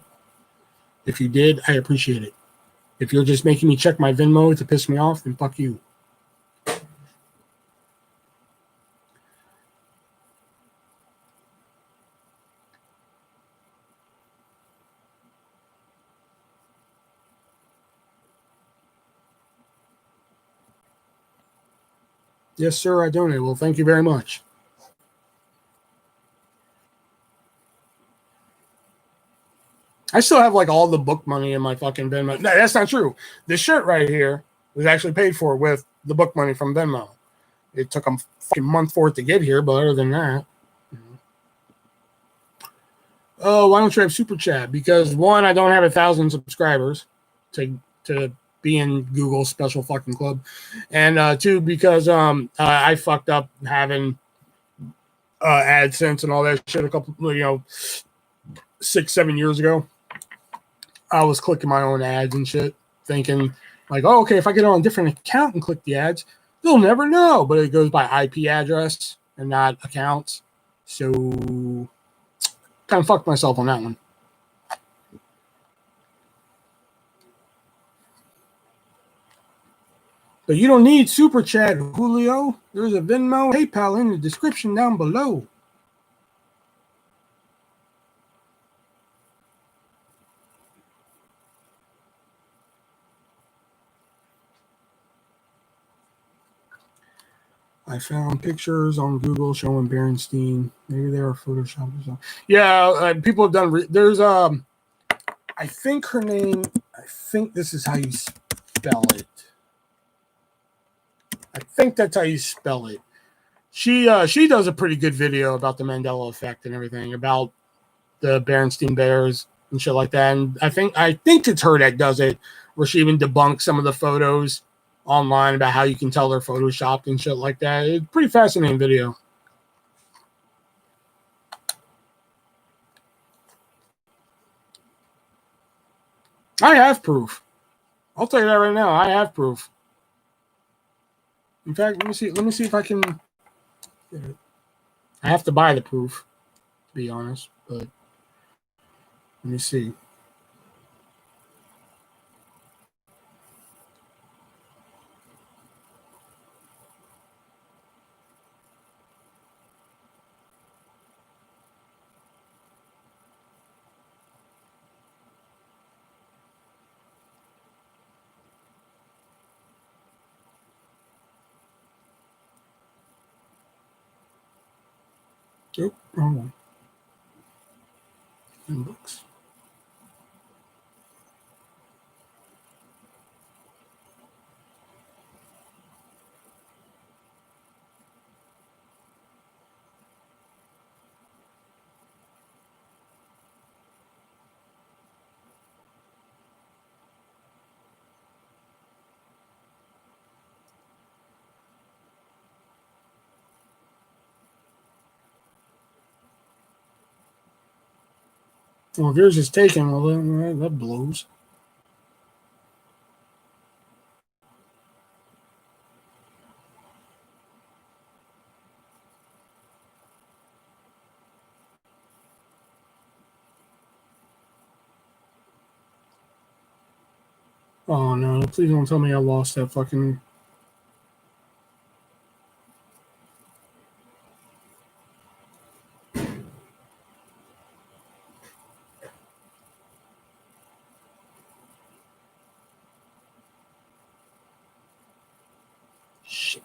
If you did, I appreciate it. If you're just making me check my Venmo to piss me off, then fuck you. Yes, sir, I donate. Well, thank you very much. I still have like all the book money in my fucking Venmo. No, that's not true. This shirt right here was actually paid for with the book money from Venmo. It took a fucking month for it to get here, but other than that. Oh, why don't you have Super Chat? Because one, I don't have 1,000 subscribers to be in Google's special fucking club, and two, because I fucked up having AdSense and all that shit a couple, 6-7 years ago. I was clicking my own ads and shit, thinking like, oh, okay, if I get on a different account and click the ads, they'll never know. But it goes by IP address and not accounts. So kind of fucked myself on that one. But you don't need Super Chat, Julio. There's a Venmo, PayPal in the description down below. I found pictures on Google showing Berenstain. Maybe they were Photoshop or something. Yeah, people have done. There's I think her name. I think this is how you spell it. I think that's how you spell it. She does a pretty good video about the Mandela effect and everything, about the Berenstain Bears and shit like that. And I think it's her that does it, where she even debunks some of the photos online about how you can tell they're photoshopped and shit like that. It's a pretty fascinating video. I have proof. I'll tell you that right now. I have proof. In fact, let me see if I can get it. I have to buy the proof, to be honest, but Let me see. Nope, wrong one. In books. Well, if yours is taken, well, then that blows. Oh no! Please don't tell me I lost that fucking. Shit.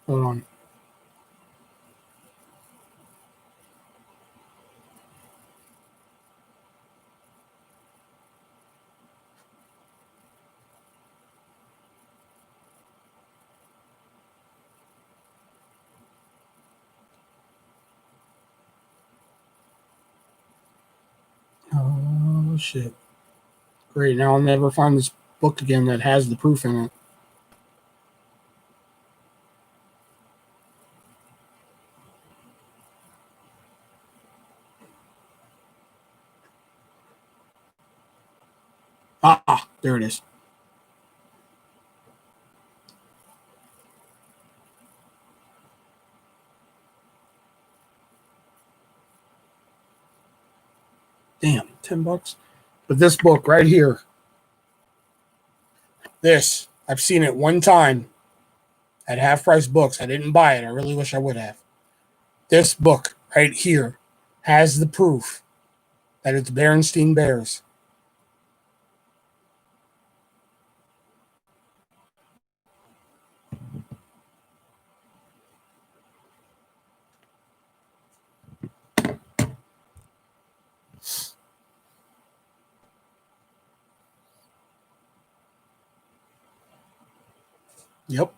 Hold on. Oh shit. Great. Now I'll never find this book again that has the proof in it. Ah, there it is. Damn, $10. But this book right here, this, I've seen it one time at Half Price Books. I didn't buy it. I really wish I would have. This book right here has the proof that it's Berenstein Bears. Yep.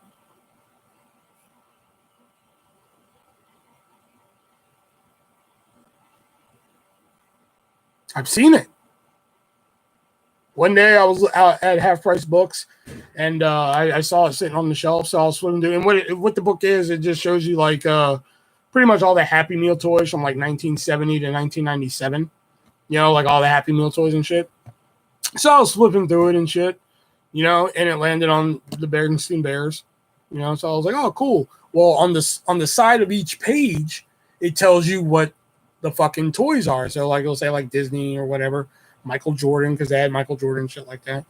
I've seen it. One day I was out at Half Price Books, and I saw it sitting on the shelf. So I was flipping through. And what the book is, it just shows you like pretty much all the Happy Meal toys from like 1970 to 1997. You know, like all the Happy Meal toys and shit. So I was flipping through it and shit. You know, and it landed on the Berenstein Bears. You know, so I was like, oh, cool. Well, on the side of each page, it tells you what the fucking toys are. So like it'll say like Disney or whatever, Michael Jordan, because they had Michael Jordan shit like that.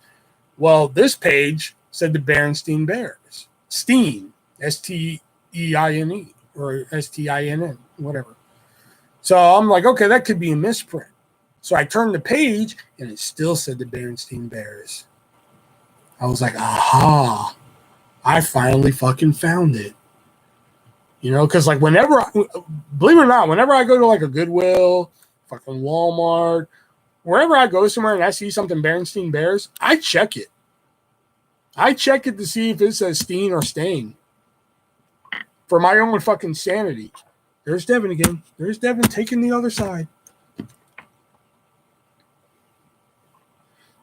Well, this page said the Berenstein Bears. Steen, Steine, or Stinn, whatever. So I'm like, okay, that could be a misprint. So I turned the page and it still said the Berenstein Bears. I was like, aha, I finally fucking found it. You know, because like whenever, believe it or not, whenever I go to like a Goodwill, fucking Walmart, wherever I go somewhere and I see something Berenstein Bears, I check it. I check it to see if it says Steen or Stain for my own fucking sanity. There's Devin again. There's Devin taking the other side.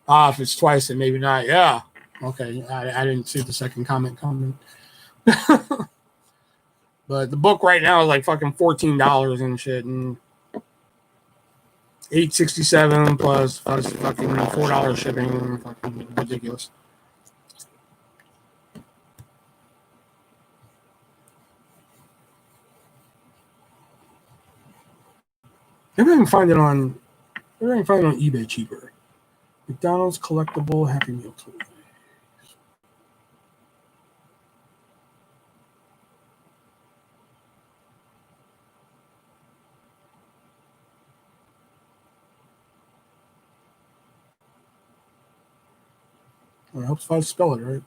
If it's twice, then maybe not. Yeah. Okay. I didn't see the second comment coming. But the book right now is like fucking $14 and shit, and $8.67 plus fucking $4 shipping. Fucking ridiculous. Maybe I can find it on. Maybe I can find it on eBay cheaper. McDonald's collectible Happy Meal toy. It helps if I spell it right.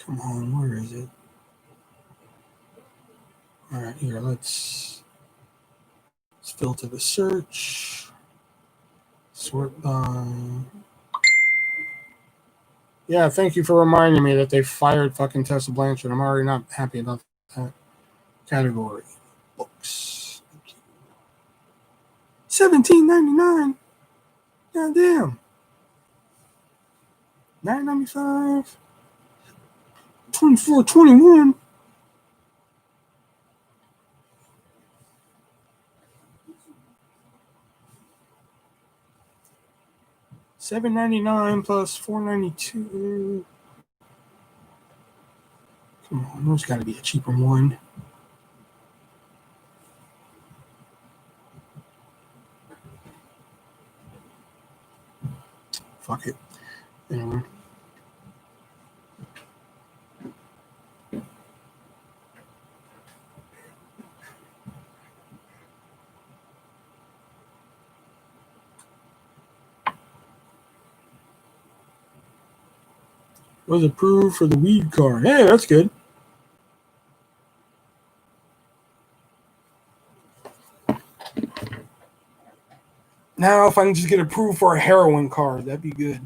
Come on, where is it? All right, here, let's filter the search. Sort by. Yeah, thank you for reminding me that they fired fucking Tessa Blanchard. I'm already not happy about that category. Books. $17.99. God damn. $9.95. $24.21. $7.99 plus $4.92. Come on, there's got to be a cheaper one. Fuck it. Anyway. Was approved for the weed card. Hey, that's good. Now, if I can just get approved for a heroin card, that'd be good.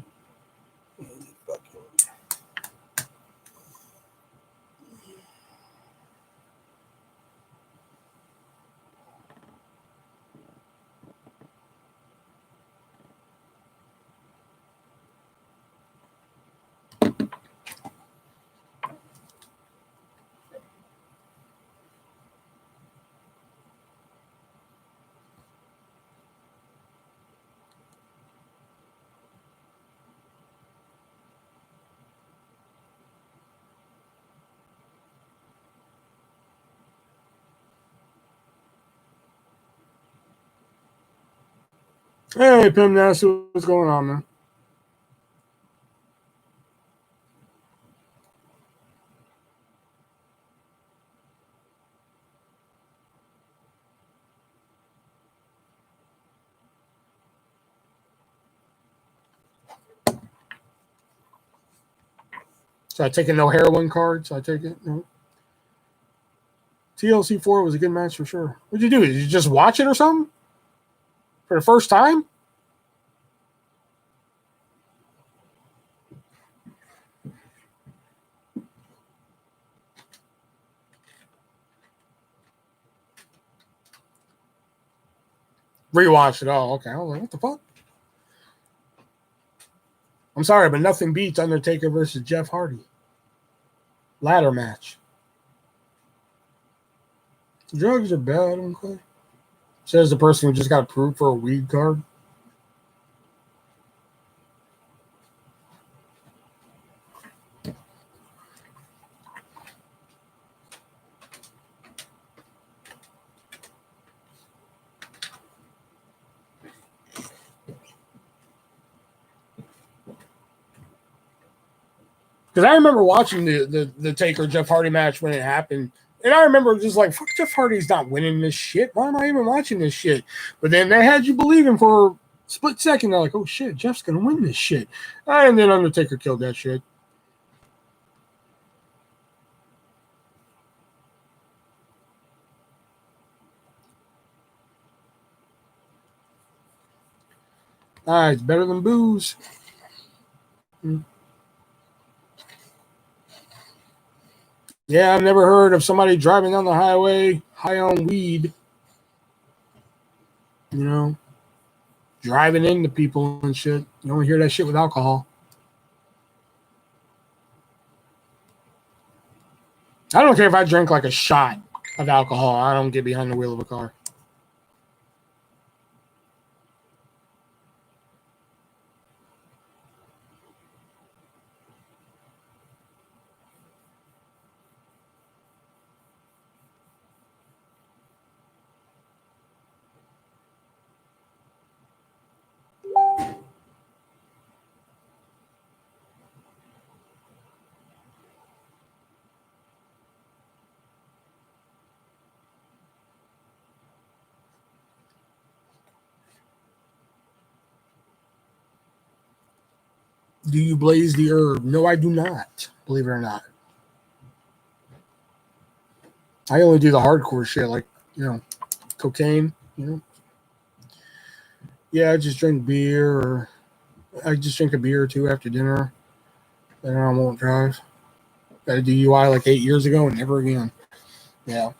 Hey, Pim Nasty, what's going on, man? So I take no heroin card. So I take it. No. TLC 4 was a good match for sure. What'd you do? Did you just watch it or something? For the first time? Rewatched it all. Okay. I was like, what the fuck? I'm sorry, but nothing beats Undertaker versus Jeff Hardy. Ladder match. Drugs are bad, okay? Says the person who just got approved for a weed card. Because I remember watching the Taker Jeff Hardy match when it happened. And I remember just like, fuck, Jeff Hardy's not winning this shit. Why am I even watching this shit? But then they had you believing for a split second. They're like, oh shit, Jeff's going to win this shit. And then Undertaker killed that shit. It's better than booze. Yeah, I've never heard of somebody driving down the highway high on weed. You know, driving into people and shit. You don't hear that shit with alcohol. I don't care if I drink like a shot. of alcohol. I don't get behind the wheel of a car. Do you blaze the herb? No, I do not. Believe it or not. I only do the hardcore shit, like, cocaine. Yeah, I just drink beer, or I just drink a beer or two after dinner. Then I won't drive. Got a DUI like 8 years ago and never again. Yeah.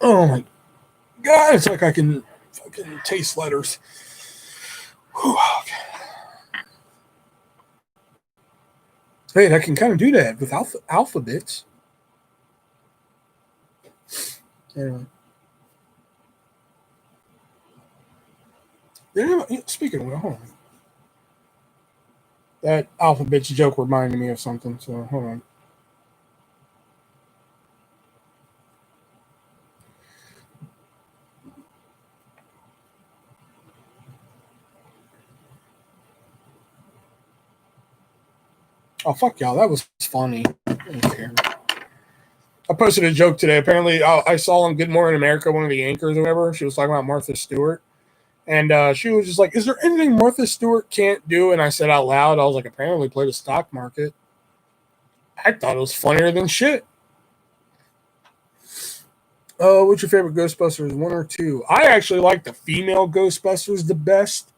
Oh my God, it's like I can fucking taste letters. Whew, okay. Hey, I can kind of do that with alphabets. Anyway. Speaking of, hold on. That alphabets joke reminded me of something, so hold on. Oh, fuck y'all. That was funny. Okay. I posted a joke today. Apparently, I saw on Good Morning America, one of the anchors or whatever. She was talking about Martha Stewart. And she was just like, is there anything Martha Stewart can't do? And I said out loud, I was like, apparently play the stock market. I thought it was funnier than shit. What's your favorite Ghostbusters, 1 or 2? I actually like the female Ghostbusters the best.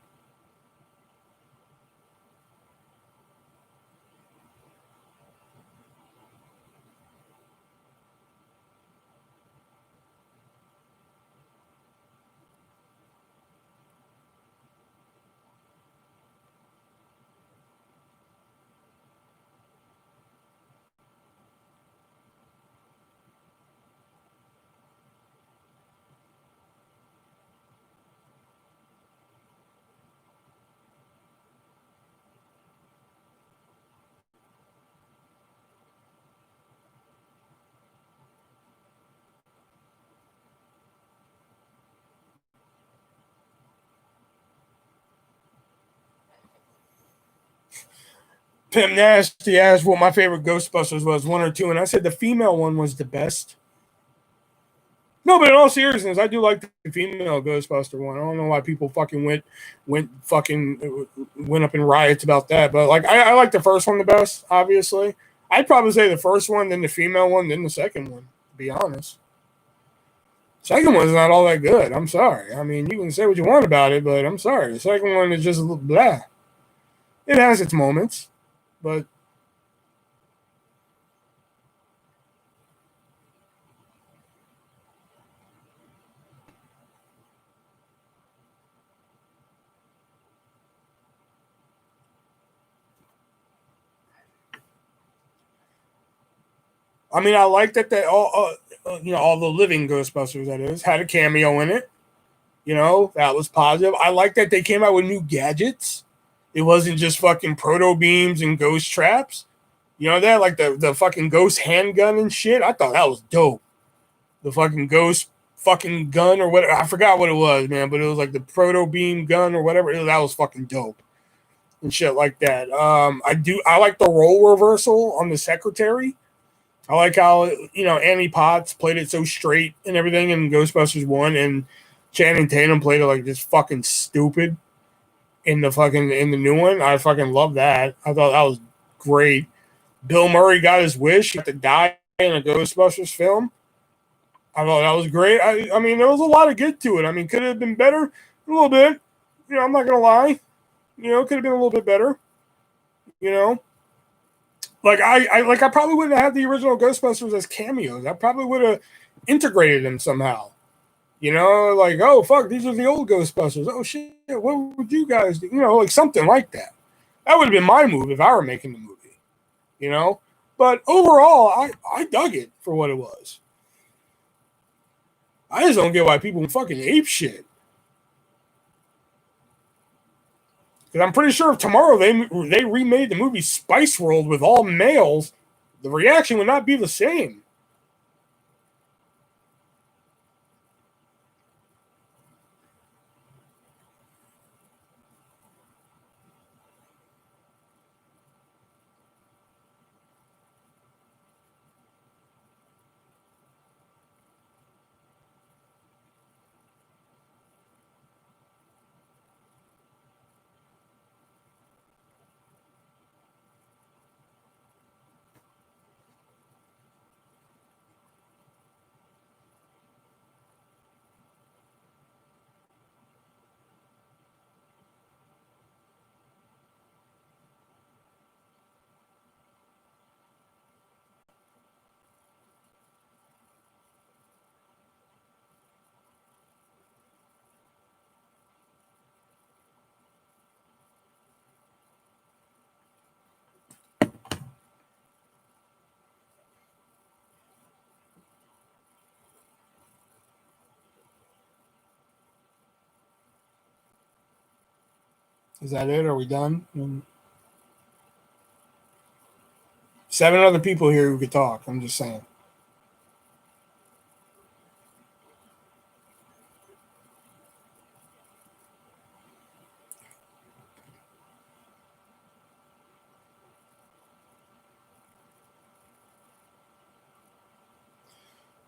Pim Nasty asked what my favorite Ghostbusters was, 1 or 2, and I said the female one was the best. No, but in all seriousness, I do like the female Ghostbuster one. I don't know why people fucking went up in riots about that. But like, I like the first one the best. Obviously, I'd probably say the first one, then the female one, then the second one. To be honest, second one's not all that good. I'm sorry. I mean, you can say what you want about it, but I'm sorry. The second one is just a little blah. It has its moments, but I mean, I like that they all the living Ghostbusters, that is, had a cameo in it. That was positive. I like that they came out with new gadgets. It wasn't just fucking proto beams and ghost traps. That like the fucking ghost handgun and shit. I thought that was dope. The fucking ghost fucking gun or whatever. I forgot what it was, man, but it was like the proto beam gun or whatever. That was fucking dope and shit like that. I like the role reversal on the secretary. I like how Annie Potts played it so straight and everything in Ghostbusters 1, and Channing Tatum played it like just fucking stupid in the new one. I fucking love that. I thought that was great. Bill Murray got his wish. He got to die in a Ghostbusters film. I thought that was great. I mean, there was a lot of good to it. I mean, could it have been better? A little bit. I'm not gonna lie. Could have been a little bit better. You know, like I probably wouldn't have had the original Ghostbusters as cameos. I probably would have integrated them somehow. You know, like, oh fuck, these are the old Ghostbusters. Oh shit, what would you guys do? You know, like something like that. That would have been my move if I were making the movie. You know, but overall, I dug it for what it was. I just don't get why people fucking ape shit. Because I'm pretty sure if tomorrow they remade the movie Spice World with all males, the reaction would not be the same. Is that it? Are we done? 7 other people here who could talk. I'm just saying.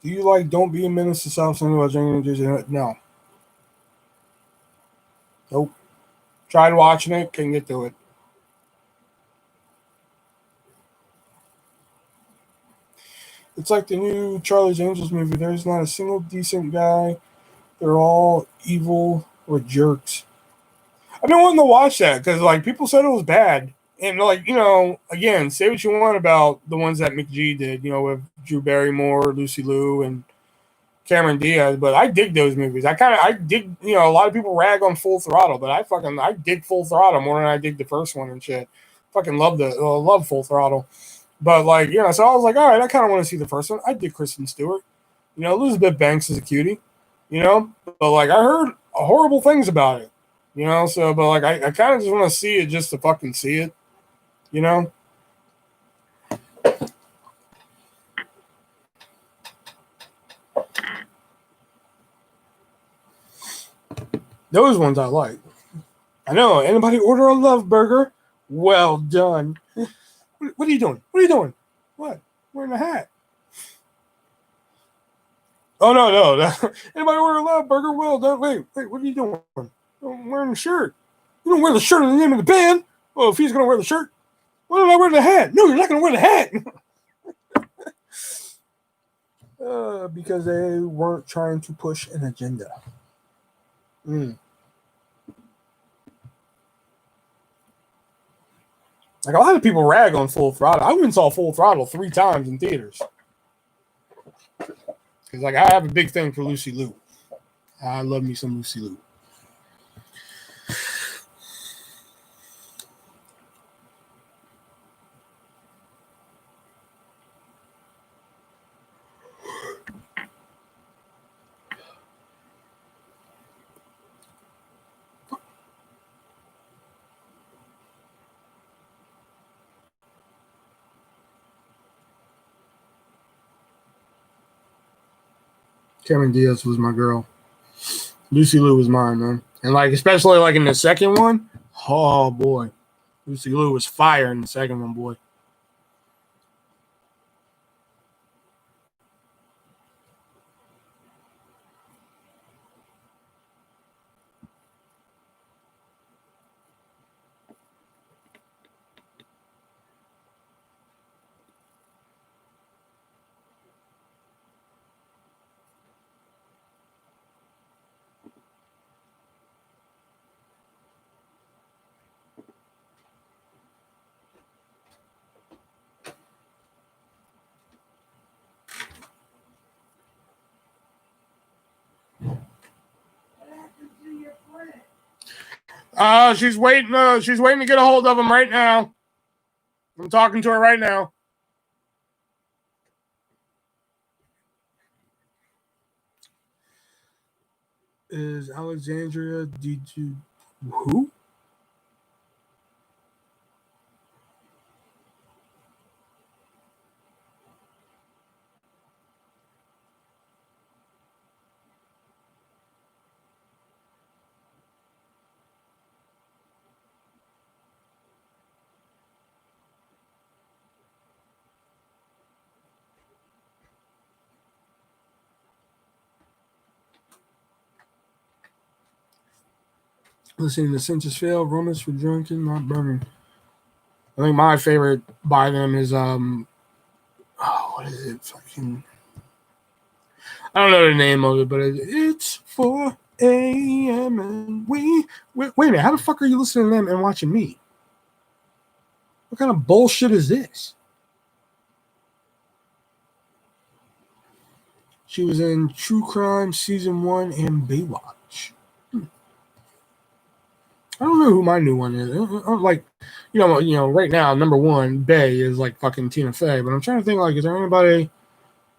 Do you like Don't Be a Menace to South Central about drinking? No. Nope. Tried watching it, couldn't get through it. It's like the new Charlie's Angels movie. There's not a single decent guy. They're all evil or jerks. I've been wanting to watch that because like people said it was bad, and like you know, again, say what you want about the ones that McGee did, you know, with Drew Barrymore, Lucy Liu, and Cameron Diaz, but I dig those movies. I dig, you know, a lot of people rag on Full Throttle, but I dig Full Throttle more than I dig the first one and shit. Fucking love Full Throttle, but like you know, so I was like, all right, I kind of want to see the first one. I dig Kristen Stewart, you know, Elizabeth Banks is a cutie, you know, but like I heard horrible things about it, you know, so but like I kind of just want to see it just to fucking see it, you know. Those ones I like. I know. Anybody order a love burger? Well done. What are you doing? What are you doing? What? Wearing a hat. Oh no. Anybody order a love burger? Well done. Wait. What are you doing? I'm wearing a shirt. You don't wear the shirt in the name of the band. Well, if he's gonna wear the shirt, why don't I wear the hat? No, you're not gonna wear the hat. Because they weren't trying to push an agenda. Mm. Like a lot of people rag on Full Throttle. I went and saw Full Throttle 3 times in theaters. Because like I have a big thing for Lucy Liu. I love me some Lucy Liu. Cameron Diaz was my girl. Lucy Liu was mine, man. And like especially like in the second one, oh boy. Lucy Liu was fire in the second one, boy. She's waiting. She's waiting to get a hold of him right now. I'm talking to her right now. Is Alexandria D2 who? Listening to Census Fail, Romans for Drunken, Not Burning. I think my favorite by them is what is it? Fucking I don't know the name of it, but it's 4 a.m. and wait a minute, how the fuck are you listening to them and watching me? What kind of bullshit is this? She was in True Crime Season 1 and Baywatch. I don't know who my new one is. Like, right now, number one, Bay is like fucking Tina Fey. But I'm trying to think, like, is there anybody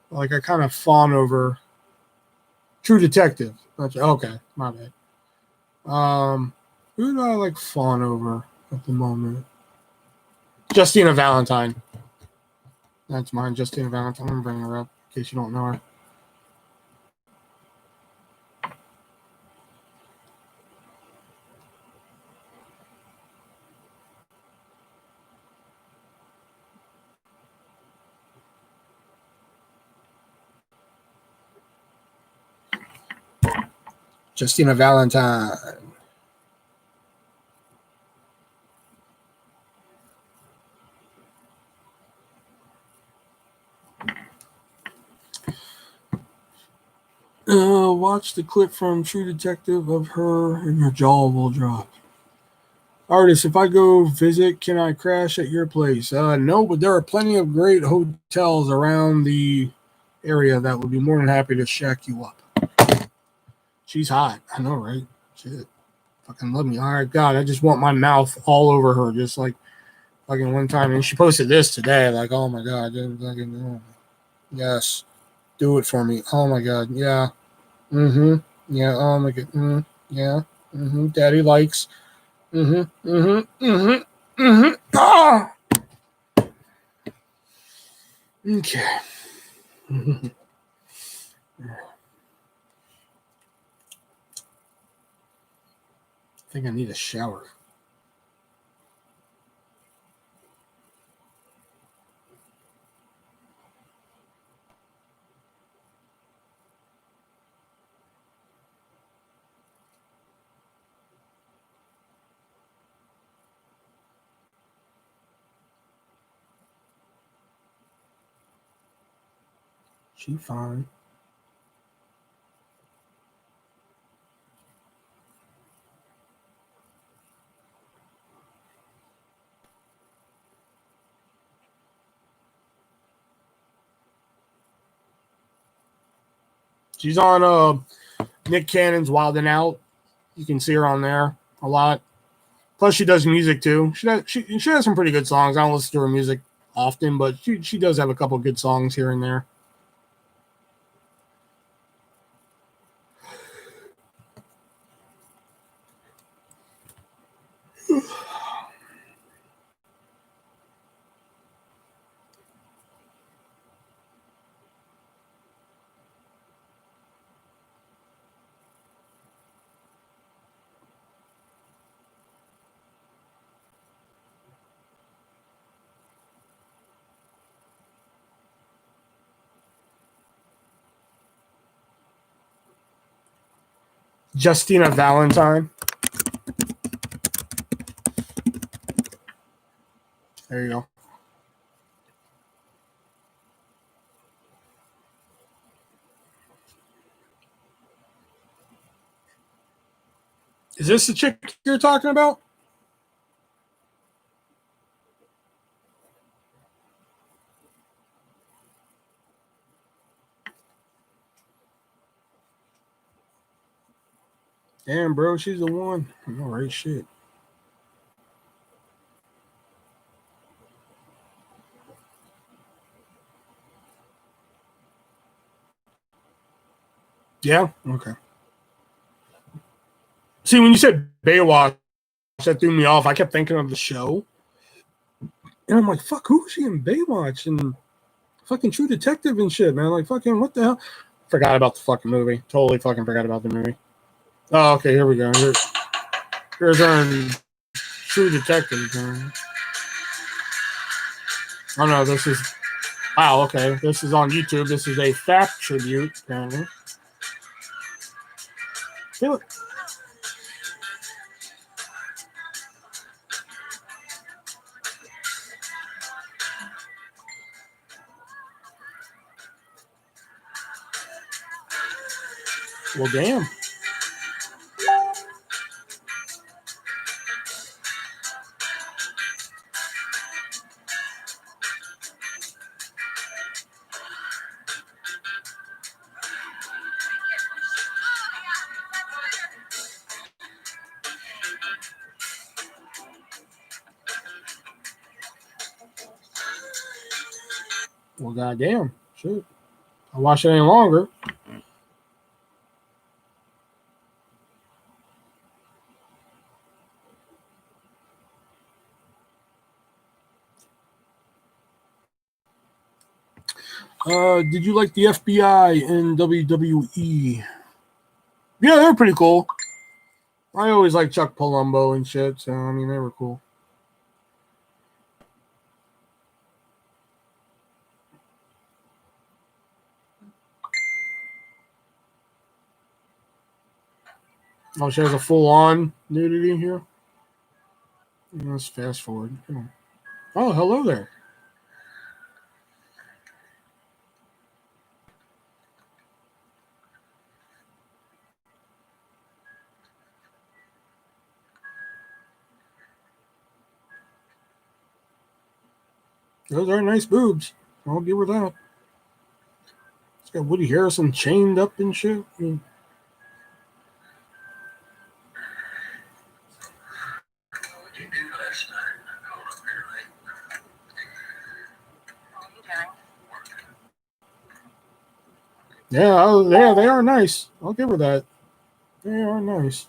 like I kind of fawn over? True Detective. Okay, my bad. Who do I like fawn over at the moment? Justina Valentine. That's mine, Justina Valentine. I'm gonna bring her up in case you don't know her. Justina Valentine. Watch the clip from True Detective of her and her jaw will drop. Artist, if I go visit, can I crash at your place? No, but there are plenty of great hotels around the area that would be more than happy to shack you up. She's hot. I know, right? Shit. Fucking love me. All right, God, I just want my mouth all over her, just like fucking one time. And she posted this today, like, oh my God. Yes. Do it for me. Oh my God. Yeah. Mm-hmm. Yeah. Oh my God. Mm-hmm. Yeah. Mm-hmm. Daddy likes. Mm-hmm. Mm-hmm. Mm-hmm. Mm-hmm. Ah! Okay. I think I need a shower. She fine. She's on Nick Cannon's Wild and Out. You can see her on there a lot. Plus, she does music too. She has some pretty good songs. I don't listen to her music often, but she does have a couple good songs here and there. Justina Valentine. There you go. Is this the chick you're talking about? Damn, bro, she's the one. All right, shit. Yeah. Okay. See, when you said Baywatch, that threw me off. I kept thinking of the show, and I'm like, "Fuck, who is she in Baywatch?" And fucking True Detective and shit, man. Like, fucking, what the hell? Forgot about the fucking movie. Totally fucking forgot about the movie. Oh, okay, here we go. Here's our True Detective. Oh no, this is wow. Okay, this is on YouTube. This is a fact tribute. Apparently, feel it. Well, damn. Well, goddamn. Shit. I'll watch it any longer. Did you like the FBI in WWE? Yeah, they're pretty cool. I always like Chuck Palumbo and shit, so I mean they were cool. Oh, she has a full-on nudity here. Let's fast forward. Oh, hello there. Those are nice boobs. I'll give her that. It's got Woody Harrelson chained up and shit. Yeah, they are nice. I'll give her that. They are nice.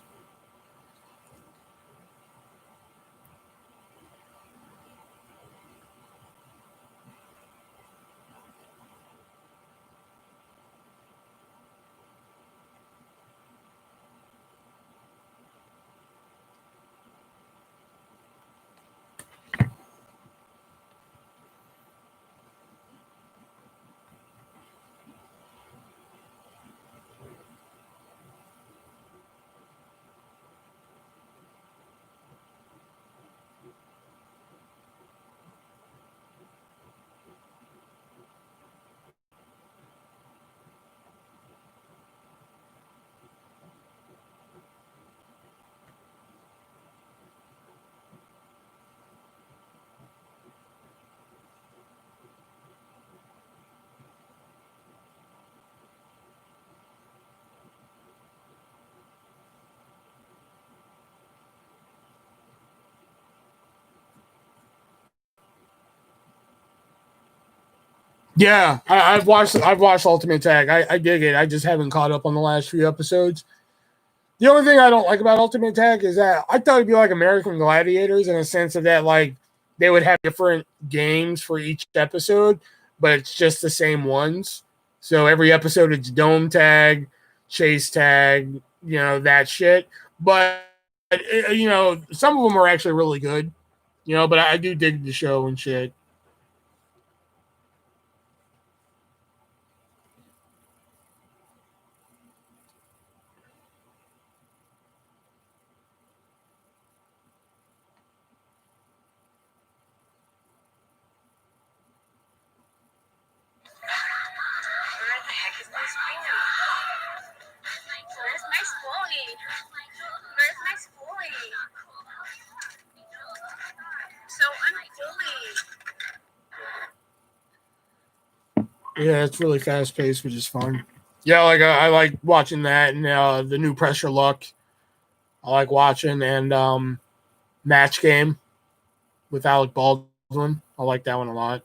Yeah, I've watched Ultimate Tag. I dig it. I just haven't caught up on the last few episodes. The only thing I don't like about Ultimate Tag is that I thought it'd be like American Gladiators in a sense of that like they would have different games for each episode, but it's just the same ones. So every episode it's dome tag, chase tag, that shit. But some of them are actually really good. But I do dig the show and shit. Yeah, it's really fast paced, which is fun. Yeah, like I like watching that and the new Pressure Luck. I like watching, and Match Game with Alec Baldwin. I like that one a lot.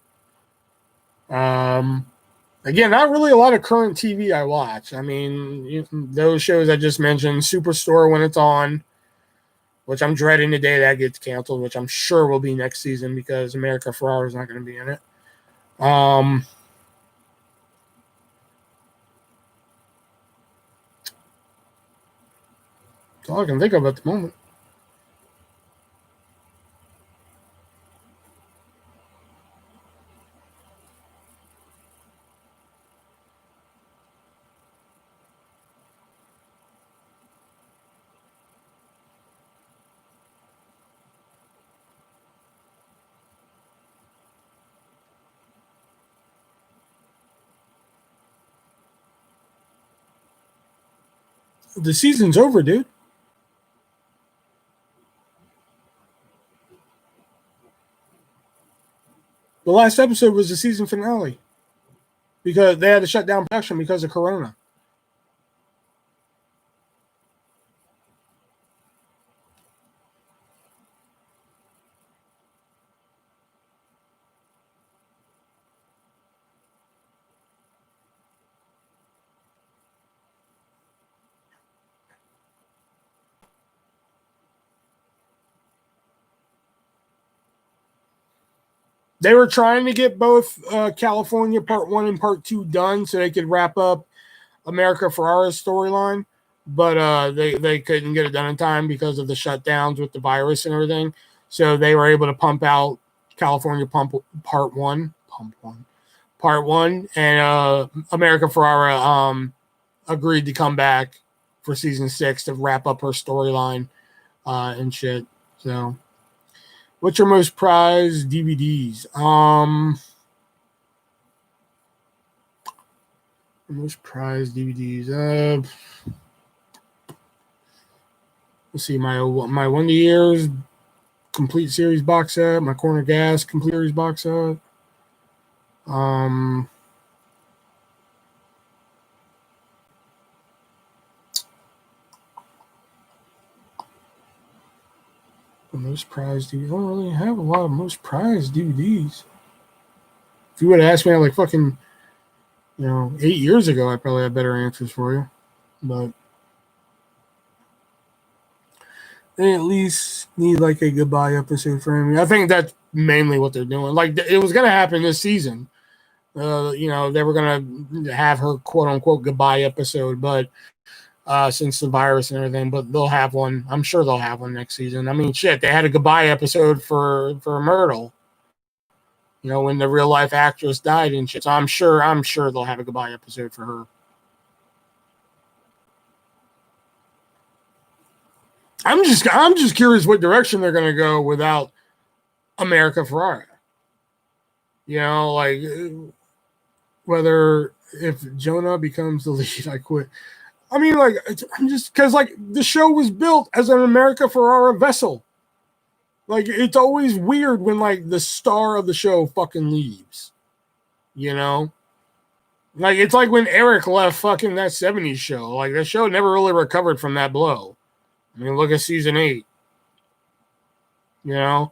Again, not really a lot of current TV I watch. I mean, those shows I just mentioned, Superstore when it's on, which I'm dreading the day that gets canceled, which I'm sure will be next season because America Ferrera is not going to be in it. That's all I can think of at the moment. The season's over, dude. The last episode was the season finale because they had to shut down production because of Corona. They were trying to get both California Part 1 and Part 2 done so they could wrap up America Ferrera's storyline, but they couldn't get it done in time because of the shutdowns with the virus and everything. So they were able to pump out California Part 1, and America Ferrera agreed to come back for season 6 to wrap up her storyline and shit. So, what's your most prized DVDs? Most prized DVDs. Let's see, my Wonder Years complete series box set, my Corner Gas complete series box set. The most prized DVDs. I don't really have a lot of most prized DVDs. If you would have asked me like fucking, 8 years ago, I probably had better answers for you. But they at least need like a goodbye episode for me. I think that's mainly what they're doing. Like it was gonna happen this season. They were gonna have her quote unquote goodbye episode, but since the virus and everything, but they'll have one. I'm sure they'll have one next season. I mean, shit, they had a goodbye episode for Myrtle. When the real life actress died and shit. So I'm sure they'll have a goodbye episode for her. I'm just curious what direction they're gonna go without America Ferrera. Like whether if Jonah becomes the lead, I quit. I mean, like I'm just because like the show was built as an America Ferrera vessel. Like it's always weird when like the star of the show fucking leaves. Like it's like when Eric left fucking that 70s show. Like that show never really recovered from that blow. I mean, look at season 8. So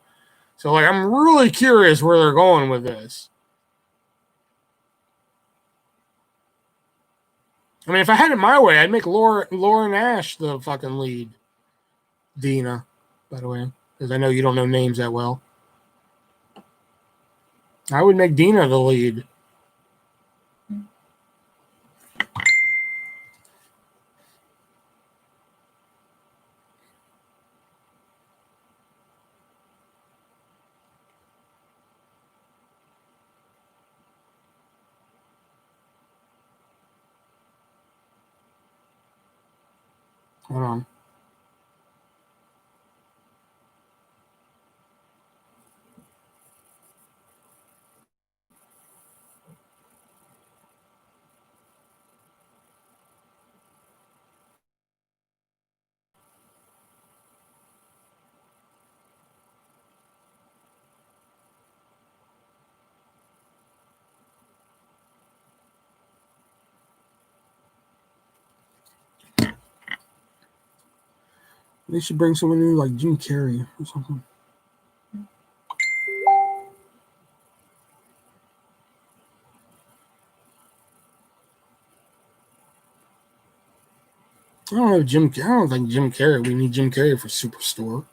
like I'm really curious where they're going with this. I mean, if I had it my way, I'd make Lauren Ash the fucking lead. Dina, by the way, because I know you don't know names that well. I would make Dina the lead. Hold on. They should bring someone new like Jim Carrey or something. I don't think Jim Carrey. We need Jim Carrey for Superstore.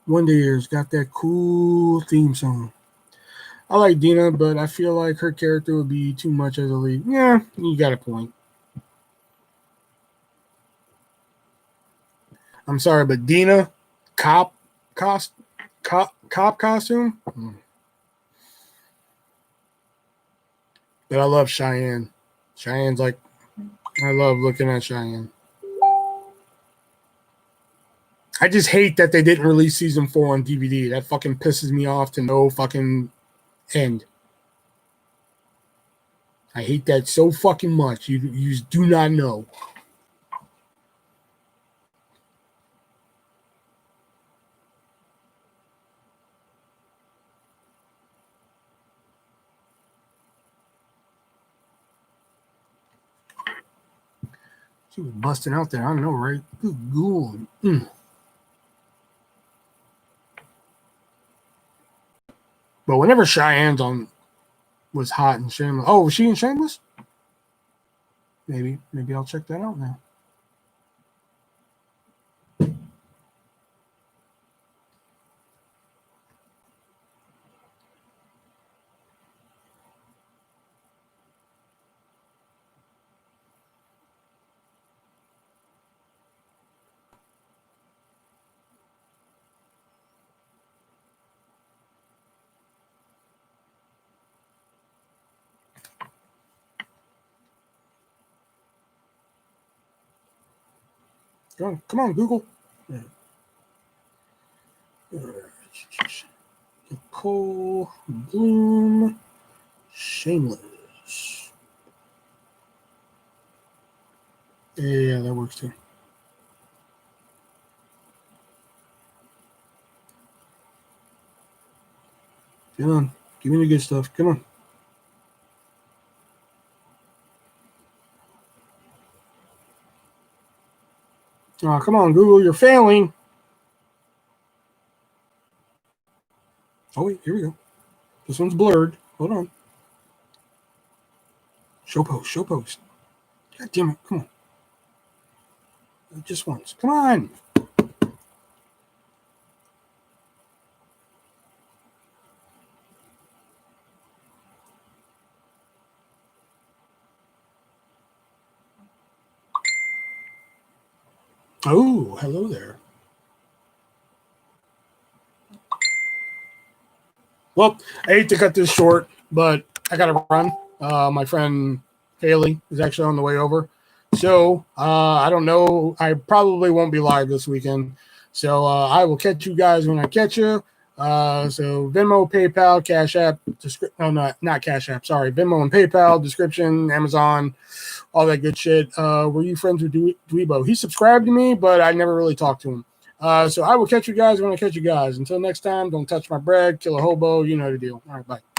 Wonder Years got that cool theme song. I like Dina, but I feel like her character would be too much as a lead. Yeah, you got a point. I'm sorry, but Dina, cop costume. But I love Cheyenne. Cheyenne's like, I love looking at Cheyenne. I just hate that they didn't release season 4 on DVD. That fucking pisses me off to no fucking end. I hate that so fucking much. You just do not know. She was busting out there. I don't know, right? Good ghoul. But whenever Cheyenne's on was hot and Shameless. Oh, was she in Shameless? Maybe I'll check that out now. Come on, Google. Nicole Bloom, Shameless. Yeah, that works too. Come on, give me the good stuff. Come on. Oh, come on, Google, you're failing. Oh, wait, here we go. This one's blurred. Hold on. Show post. God damn it, come on. Just once. Come on. Oh, hello there. Well, I hate to cut this short, but I got to run. My friend Haley is actually on the way over. So I don't know. I probably won't be live this weekend. So I will catch you guys when I catch you. So Venmo, PayPal, Cash App, not Cash App. Sorry, Venmo and PayPal, description, Amazon, all that good shit. Were you friends with Dweebo? He subscribed to me, but I never really talked to him. So I will catch you guys when I catch you guys. Until next time, don't touch my bread, kill a hobo. You know the deal. All right, bye.